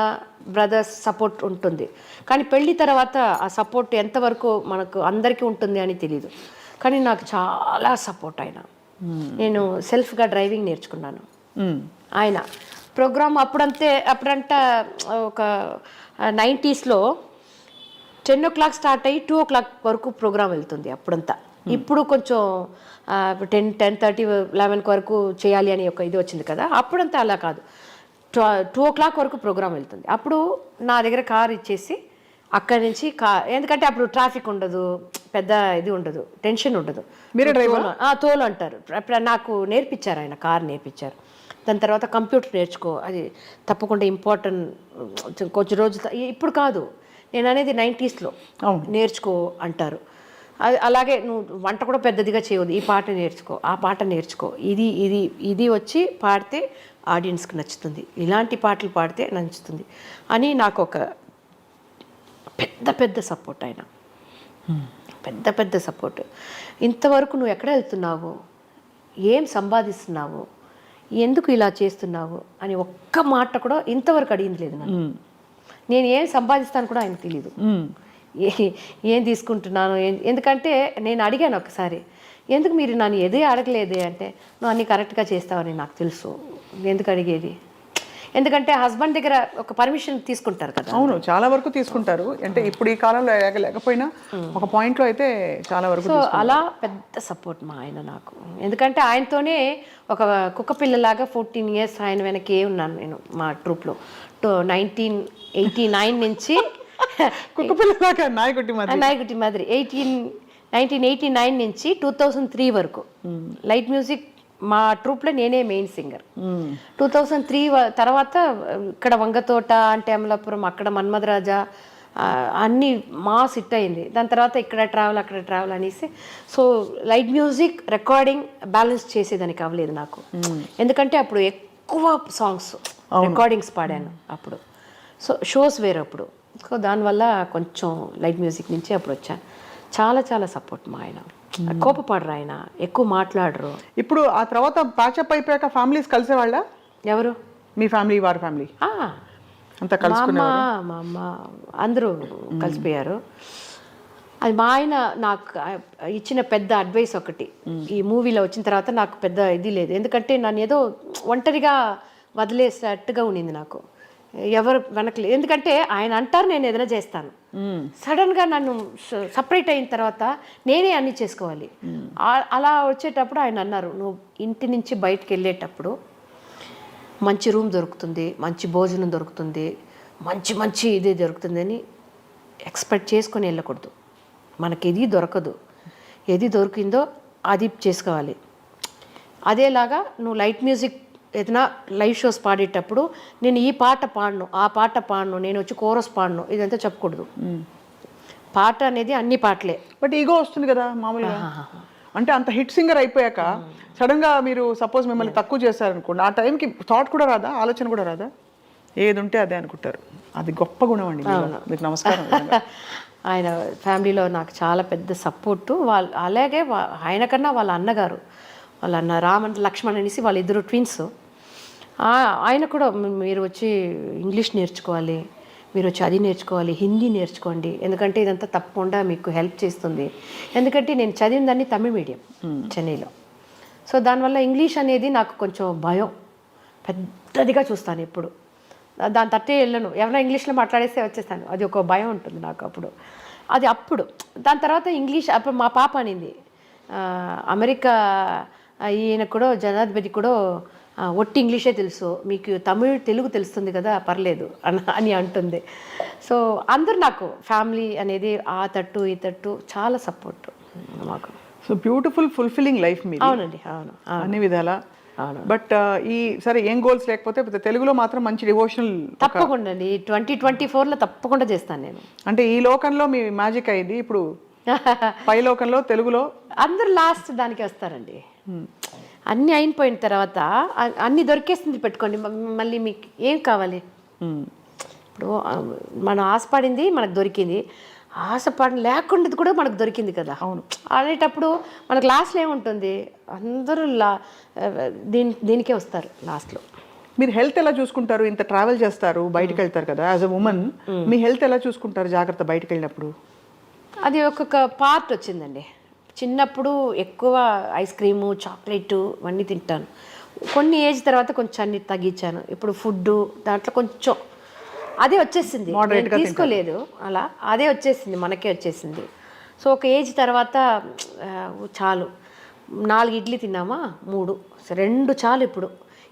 బ్రదర్స్ సపోర్ట్ ఉంటుంది. కానీ పెళ్ళి తర్వాత ఆ సపోర్ట్ ఎంతవరకు మనకు అందరికీ ఉంటుంది అని తెలియదు. కానీ నాకు చాలా సపోర్ట్ ఆయన. నేను సెల్ఫ్గా డ్రైవింగ్ నేర్చుకున్నాను. ఆయన ప్రోగ్రామ్ అప్పుడంట ఒక 90s 10 o'clock స్టార్ట్ అయ్యి 2 o'clock వరకు ప్రోగ్రామ్ వెళ్తుంది అప్పుడంతా. ఇప్పుడు కొంచెం 10:30 11 వరకు చేయాలి అని ఒక ఇది వచ్చింది కదా, అప్పుడంతా అలా కాదు. 2 o'clock వరకు ప్రోగ్రామ్ వెళ్తుంది. అప్పుడు నా దగ్గర కార్ ఇచ్చేసి అక్కడి నుంచి ఎందుకంటే అప్పుడు ట్రాఫిక్ ఉండదు, పెద్ద ఇది ఉండదు, టెన్షన్ ఉండదు. మీరే డ్రైవర్? తోలు అంటారు. నాకు నేర్పించారు, ఆయన కార్ నేర్పించారు. దాని తర్వాత కంప్యూటర్ నేర్చుకో, అది తప్పకుండా ఇంపార్టెంట్. కొంచెం రోజు ఇప్పుడు కాదు, నేను అనేది 90sలో నేర్చుకో అంటారు. అది అలాగే నువ్వు వంట కూడా పెద్దదిగా చేయవద్దు, ఈ పాట నేర్చుకో, ఆ పాట నేర్చుకో, ఇది ఇది ఇది వచ్చి పాడితే ఆడియన్స్కి నచ్చుతుంది, ఇలాంటి పాటలు పాడితే నచ్చుతుంది అని నాకు ఒక పెద్ద పెద్ద సపోర్ట్. ఆయన పెద్ద పెద్ద సపోర్ట్. ఇంతవరకు నువ్వు ఎక్కడ వెళ్తున్నావు, ఏం సంపాదిస్తున్నావు, ఎందుకు ఇలా చేస్తున్నావు అని ఒక్క మాట కూడా ఇంతవరకు అడిగింది లేదు నన్ను. నేను ఏం సంపాదిస్తాను కూడా ఆయనకు తెలీదు, ఏం తీసుకుంటున్నాను. ఎందుకంటే నేను అడిగాను ఒకసారి, ఎందుకు మీరు నన్ను ఎదే అడగలేదే అంటే, నువ్వు అన్నీ కరెక్ట్గా చేస్తావని నాకు తెలుసు, ఎందుకు అడిగేది. ఎందుకంటే హస్బెండ్ దగ్గర ఒక పర్మిషన్ తీసుకుంటారు కదా. అవును, చాలా వరకు తీసుకుంటారు. అంటే ఇప్పుడు ఈ కాలంలో లేకపోయినా ఒక పాయింట్లో అయితే చాలా వరకు. సో అలా పెద్ద సపోర్ట్ మా ఆయన నాకు. ఎందుకంటే ఆయనతోనే ఒక కుక్క పిల్లలాగా 14 years ఆయన వెనకే ఉన్నాను నేను మా ట్రూప్లో. 1989 నుంచి కుక్క పిల్లలాగా నాయకుటి మాదిరి 1989 నుంచి 2003 వరకు లైట్ మ్యూజిక్ మా ట్రూప్లో నేనే మెయిన్ సింగర్. 2003 తర్వాత ఇక్కడ వంగతోట అంటే అమలాపురం, అక్కడ మన్మధరాజా అన్నీ మాస్ హిట్ అయింది. దాని తర్వాత ఇక్కడ ట్రావెల్ అక్కడ ట్రావెల్ అనేసి, so light music recording balance చేసేదానికి అవ్వలేదు నాకు. ఎందుకంటే అప్పుడు ఎక్కువ సాంగ్స్ రికార్డింగ్స్ పాడాను అప్పుడు, సో షోస్ వేరే అప్పుడు. సో దానివల్ల కొంచెం లైట్ మ్యూజిక్ నుంచి అప్పుడు వచ్చాను. చాలా చాలా సపోర్ట్ మా ఆయన. కోపపడరు ఆయన, ఎక్కువ మాట్లాడరు. ఇప్పుడు ఆ తర్వాత ప్యాచప్ అయిపోయాక ఫ్యామిలీస్ కలిసేవాళ్ళ? ఎవరు? మీ ఫ్యామిలీ, వారి ఫ్యామిలీ అంతా కలుసుకునే? మా అమ్మ అందరూ కలిసిపోయారు. అది మా ఆయన నాకు ఇచ్చిన పెద్ద అడ్వైస్ ఒకటి, ఈ మూవీలో వచ్చిన తర్వాత నాకు పెద్ద ఇది లేదు. ఎందుకంటే నన్ను ఏదో ఒంటరిగా వదిలేసేటట్టుగా ఉండింది నాకు, ఎవరు వెనకలేదు. ఎందుకంటే ఆయన అంటారు నేను ఏదైనా చేస్తాను, సడన్గా నన్ను సపరేట్ అయిన తర్వాత నేనే అన్నీ చేసుకోవాలి. అలా వచ్చేటప్పుడు ఆయన అన్నారు, నువ్వు ఇంటి నుంచి బయటకు వెళ్ళేటప్పుడు మంచి రూమ్ దొరుకుతుంది, మంచి భోజనం దొరుకుతుంది, మంచి మంచి ఇది దొరుకుతుంది అని ఎక్స్పెక్ట్ చేసుకొని వెళ్ళకూడదు. మనకి ఏది దొరకదు, ఏది దొరికిందో అది చేసుకోవాలి. అదేలాగా నువ్వు లైట్ మ్యూజిక్ ఏదైనా లైవ్ షోస్ పాడేటప్పుడు నేను ఈ పాట పాడను, ఆ పాట పాడను, నేను వచ్చి కోరస్ పాడను, ఇదంతా చెప్పకూడదు. పాట అనేది అన్ని పాటలే. బట్ ఈగో వస్తుంది కదా మామూలుగా. అంటే అంత హిట్ సింగర్ అయిపోయాక సడన్గా మీరు సపోజ్ మిమ్మల్ని తక్కువ చేశారనుకోండి, ఆ టైంకి థాట్ కూడా రాదా, ఆలోచన కూడా రాదా? ఏది ఉంటే అదే అనుకుంటారు. అది గొప్ప గుణం అండి మీకు. నమస్కారం. ఆయన ఫ్యామిలీలో నాకు చాలా పెద్ద సపోర్టు. అలాగే ఆయన కన్నా వాళ్ళ అన్నగారు, వాళ్ళ అన్న రామన్ లక్ష్మణ్ అనేసి వాళ్ళిద్దరు ట్విన్స్. ఆయన కూడా మీరు వచ్చి ఇంగ్లీష్ నేర్చుకోవాలి, మీరు వచ్చి అది నేర్చుకోవాలి, హిందీ నేర్చుకోండి, ఎందుకంటే ఇదంతా తప్పకుండా మీకు హెల్ప్ చేస్తుంది. ఎందుకంటే నేను చదివిందాన్ని తమిళ మీడియం చెన్నైలో. సో దానివల్ల ఇంగ్లీష్ అనేది నాకు కొంచెం భయం, పెద్దదిగా చూస్తాను ఎప్పుడు. దాని తట్టే వెళ్ళను, ఎవరైనా ఇంగ్లీష్లో మాట్లాడేస్తే వచ్చేస్తాను, అది ఒక భయం ఉంటుంది నాకు అప్పుడు. అది అప్పుడు. దాని తర్వాత ఇంగ్లీష్ అప్పుడు మా పాప అనింది, అమెరికా ఈయన కూడా జనాధిపతి కూడా ఒట్టి ఇంగ్లీషే తెలుసు, మీకు తెలుగు తెలుస్తుంది కదా, పర్లేదు అని అంటుంది. సో అందరూ నాకు ఫ్యామిలీ అనేది ఆ తట్టు ఈ తట్టు చాలా సపోర్ట్ మాకు. సో బ్యూటిఫుల్ ఫుల్ఫిల్లింగ్ లైఫ్ మీది. అవునండి, అవును, అన్ని విధాలా. బట్ ఈ సరే ఏం గోల్స్ లేకపోతే తెలుగులో మాత్రం మంచి డివోషనల్ తప్పకుండా అండి 2024లో తప్పకుండా చేస్తాను నేను. అంటే ఈ లోకంలో మీ మ్యాజిక్ అయింది, ఇప్పుడు పై లోకంలో తెలుగులో అందరూ లాస్ట్ దానికి వస్తారండి. అన్నీ అయిపోయిన తర్వాత అన్నీ దొరికేస్తుంది పెట్టుకోండి, మళ్ళీ మీకు ఏం కావాలి. ఇప్పుడు మనం ఆశపడింది మనకు దొరికింది, ఆశపడి లేకుండా కూడా మనకు దొరికింది కదా. అవును. అనేటప్పుడు మనకు లాస్ట్లో ఏముంటుంది, అందరూ దీనికే వస్తారు లాస్ట్లో. మీరు హెల్త్ ఎలా చూసుకుంటారు? ఇంత ట్రావెల్ చేస్తారు, బయటకు వెళ్తారు కదా, as a women me health ఎలా చూసుకుంటారు జాగ్రత్త బయటకు వెళ్ళినప్పుడు? అది ఒక్కొక్క పార్ట్ వచ్చిందండి. చిన్నప్పుడు ఎక్కువ ఐస్ క్రీము, చాక్లెట్ ఇవన్నీ తింటాను. కొన్ని ఏజ్ తర్వాత కొంచెం అన్ని తగ్గించాను. ఇప్పుడు ఫుడ్ దాంట్లో కొంచెం అదే వచ్చేసింది, తీసుకోలేదు అలా, అదే వచ్చేసింది, మనకే వచ్చేసింది. సో ఒక ఏజ్ తర్వాత చాలు 4 ఇడ్లీ తిన్నామా 3 2 చాలు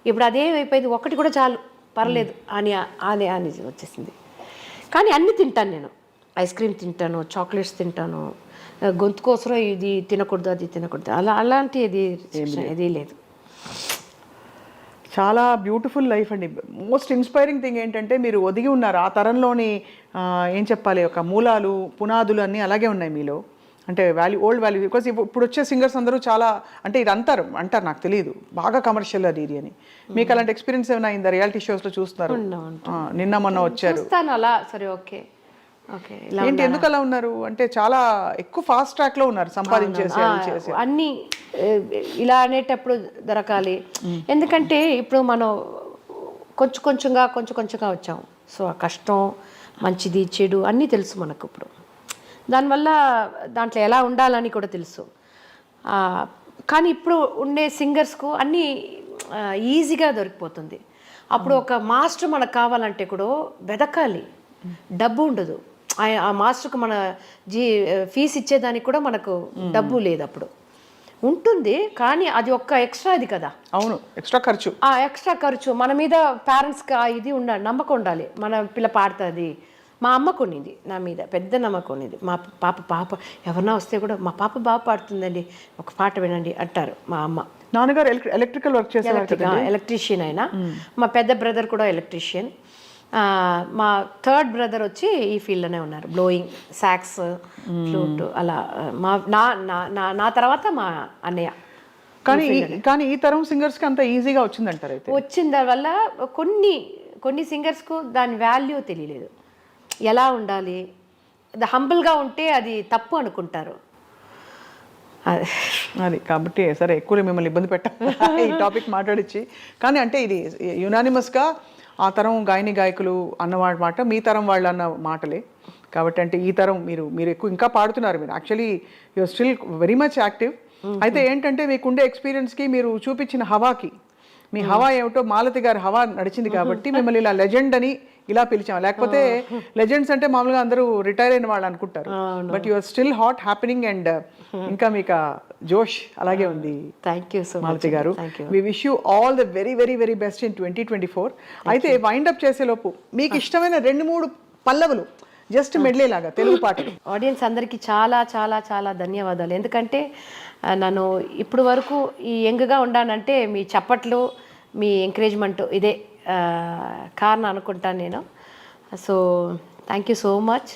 ఇప్పుడు అదేమైపోయింది, 1 కూడా చాలు పర్లేదు అని అని అని వచ్చేసింది. కానీ అన్నీ తింటాను నేను, ఐస్ క్రీమ్ తింటాను, చాక్లెట్స్ తింటాను, గొంతు కోసం ఇది తినకూడదు అది తినకూడదు అలాంటి ఇది లేదు. చాలా బ్యూటిఫుల్ లైఫ్ అండి. మోస్ట్ ఇన్స్పైరింగ్ థింగ్ ఏంటంటే మీరు ఒదిగి ఉన్నారు ఆ తరంలోని ఏం చెప్పాలి, ఒక మూలాలు పునాదులు అన్నీ అలాగే ఉన్నాయి మీలో. అంటే ఓల్డ్ వాల్యూ. బికాస్ ఇప్పుడు వచ్చే సింగర్స్ అందరూ చాలా అంటే ఇది అంటారు నాకు తెలియదు, బాగా కమర్షియల్ అది ఇది అని. మీకు అలాంటి ఎక్స్పీరియన్స్ ఏమైనా అయిందా? రియాలిటీ షోస్లో చూస్తున్నారు, నిన్న మొన్న వచ్చారు అలా. సరే ఓకే ఏంటి ఎందుకు అలా ఉన్నారు అంటే చాలా ఎక్కువ ఫాస్ట్ ట్రాక్ లో ఉన్నారు, సంపాదించేసి అన్ని ఇలా అనేటప్పుడు దొరకాలి. ఎందుకంటే ఇప్పుడు మనం కొంచెం కొంచెంగా వచ్చాం. సో ఆ కష్టం మంచిది చెడు అన్నీ తెలుసు మనకు ఇప్పుడు. దానివల్ల దాంట్లో ఎలా ఉండాలని కూడా తెలుసు. కానీ ఇప్పుడు ఉండే సింగర్స్కు అన్నీ ఈజీగా దొరికిపోతుంది. అప్పుడు ఒక మాస్టర్ మనకు కావాలంటే కూడా వెదకాలి, డబ్బు ఉండదు. ఆ మాస్టర్కు మన ఫీజు ఇచ్చేదానికి కూడా మనకు డబ్బు లేదు. అప్పుడు ఉంటుంది కానీ అది ఒక్క ఎక్స్ట్రా ఇది కదా. అవును, ఎక్స్ట్రా ఖర్చు. ఆ ఎక్స్ట్రా ఖర్చు మన మీద పేరెంట్స్కి ఇది ఉండాలి, నమ్మకం ఉండాలి. మన పిల్ల పాడుతుంది. మా అమ్మకు ఉన్నింది నా మీద పెద్ద నమ్మకం ఉన్నింది. మా పాప ఎవరన్నా వస్తే కూడా మా పాప బాగా పాడుతుందండి, ఒక పాట వినండి అంటారు మా అమ్మ. నాన్నగారు ఎలక్ట్రికల్ వర్క్ చేసేవారు, ఎలక్ట్రీషియన్ అయినా. మా పెద్ద బ్రదర్ కూడా ఎలక్ట్రీషియన్. మా థర్డ్ బ్రదర్ వచ్చి ఈ ఫీల్డ్లోనే ఉన్నారు, బ్లోయింగ్, సాక్స్, ఫ్లూట్ అలా. నా తర్వాత మా అన్నయ్య. కానీ ఈ తరం సింగర్స్కి అంత ఈజీగా వచ్చిందంటారు అయితే? వచ్చిన దానివల్ల కొన్ని సింగర్స్కు దాని వాల్యూ తెలియలేదు, ఎలా ఉండాలి. హంబుల్గా ఉంటే అది తప్పు అనుకుంటారు. అది కాబట్టి సరే ఎక్కువ మిమ్మల్ని ఇబ్బంది పెట్టాలి ఈ టాపిక్ మాట్లాడించి. కానీ అంటే ఇది యునానిమస్గా ఆ తరం గాయకులు అన్నవాడి మాట, మీ తరం వాళ్ళు అన్న మాటలే. కాబట్టి అంటే ఈ తరం మీరు ఎక్కువ ఇంకా పాడుతున్నారు. మీరు actually you're still very much active. అయితే ఏంటంటే మీకుండే ఎక్స్పీరియన్స్కి మీరు చూపించిన హవాకి, మీ హవా ఏమిటో మాలతి గారి హవా నడిచింది కాబట్టి మిమ్మల్ని ఇలా లెజెండ్ అని ఇలా పిలిచాం. లేకపోతే లెజెండ్స్ అంటే మామూలుగా అందరూ రిటైర్ అయిన వాళ్ళు అనుకుంటారు. But you are still hot happening and ఇంకా మీకు జోష్ అలాగే ఉంది. Thank you so much Malathi గారు. We wish you all the very very very best in 2024. అయితే వైండప్ చేసేలోపు మీకు ఇష్టమైన 2-3 పల్లవులు జస్ట్ మెడ్లేలాగా తెలుగు పాటలు. ఆడియన్స్ అందరికీ చాలా చాలా చాలా ధన్యవాదాలు. ఎందుకంటే నన్ను ఇప్పుడు వరకు ఈ యంగ్గా ఉండానంటే మీ చప్పట్లు, మీ ఎంకరేజ్మెంట్ ఇదే కారణం అనుకుంటాను నేను. So thank you so much.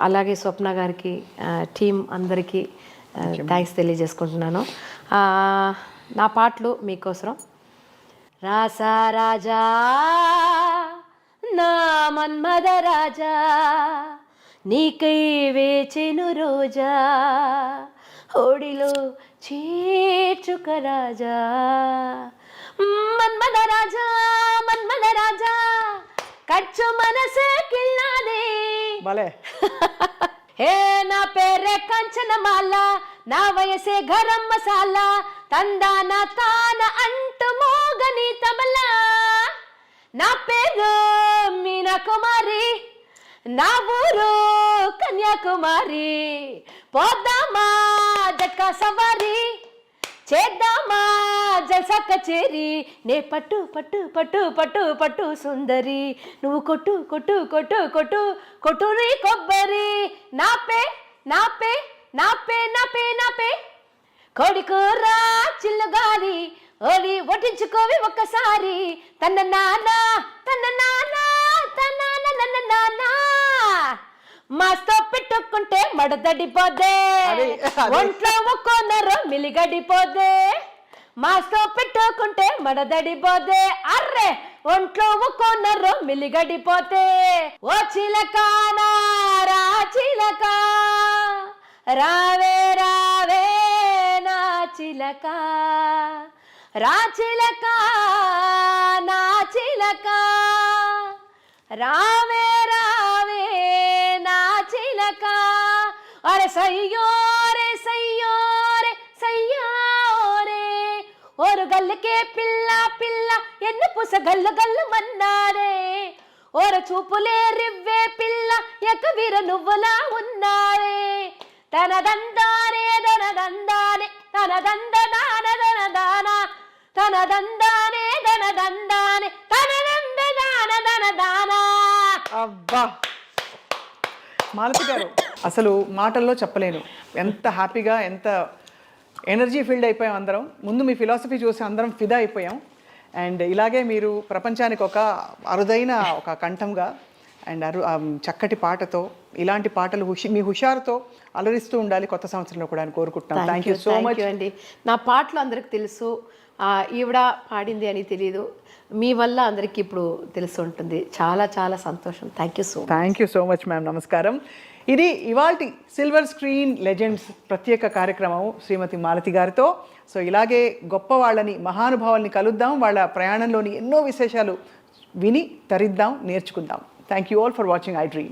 అలాగే స్వప్న గారికి, టీం అందరికీ థ్యాంక్స్ తెలియజేసుకుంటున్నాను. నా పాటలు మీకోసం. రాసా రాజా నా మన్మద రాజా, నీకై వేచెను రోజా, ఓడిలో చేర్చుక రాజా, మన్మద రాజా మన్మద రాజా, కచ్చు మనసే కిల్లాదే భలే. హే నా పేరే కంచనమాల, నా వయసే గరం మసాలా, తందాన తాన అంటూ మోగని తబలా, నా పేరు మీనా కుమారి, నా ఊరు కన్యాకుమారి, పోదామా జట్కా సవారి, చేద్దామా జల్సా కచేరి, నే పట్టు పట్టు పట్టు పట్టు పట్టు సుందరి, నువ్వు కొట్టు కొట్టు కొట్టు కొట్టు కొట్టురి కొబ్బరి, నాపే నాపే నాపే నాపే నాపే, కోడికూర చిల్లుగారి ఓలి వడ్డించుకోవి ఒక్కసారి, తన నాన్న తన నాన్న తన నాన్న, మాస్తో పెట్టుకుంటే మడదడిపోదే, ఒంట్లో ఒక్కొన్నర మిలిగడిపోదే, మాస్తో పెట్టుకుంటే మడదడిపోదే, అర్రే ఒంట్లో ఒక్కొన్నర మిలిగడిపోతే, ఓ చిలకానా రా చిలక, రావే రావే నా చిలక, రా చిలక నా చిలక, రావే రావే నా చిలక, అరే సయ్యో రే సయ్యో రే సయ్యో రే, ఓరు గల్లకే పిల్ల పిల్ల ఎన్ను పుస గల్లు గల్లు మన్నారే, ఓర చూపులే రివ్వే పిల్ల ఎకవిర నువ్వులా ఉన్నారే, తన దందానే తన దందానే తన దందనాన తన దానా తన దందానే తన దందానే తన దందనాన తన దానా. అబ్బా మాలతి గారు, అసలు మాటల్లో చెప్పలేను ఎంత హ్యాపీగా, ఎంత ఎనర్జీ ఫీల్డ్ అయిపోయాం అందరం. ముందు మీ ఫిలాసఫీ చూసి అందరం ఫిదా అయిపోయాం. అండ్ ఇలాగే మీరు ప్రపంచానికి ఒక అరుదైన ఒక కంఠంగా అండ్ చక్కటి పాటతో, ఇలాంటి పాటలు మీ హుషారుతో అలరిస్తూ ఉండాలి కొత్త సంవత్సరంలో కూడా అని కోరుకుంటున్నాం. థ్యాంక్ యూ సో మచ్ అండి. నా పాటలు అందరికి తెలుసు, ఈవిడ పాడింది అని తెలియదు, మీ వల్ల అందరికీ ఇప్పుడు తెలుసు ఉంటుంది. చాలా చాలా సంతోషం. Thank you so much ma'am. నమస్కారం. ఇది ఇవాల్టి సిల్వర్ స్క్రీన్ లెజెండ్స్ ప్రత్యేక కార్యక్రమం శ్రీమతి మాలతి గారితో. సో ఇలాగే గొప్ప వాళ్ళని, మహానుభావుల్ని కలుద్దాం, వాళ్ళ ప్రయాణంలోని ఎన్నో విశేషాలు విని తరిద్దాం, నేర్చుకుందాం. Thank you all for watching I dream.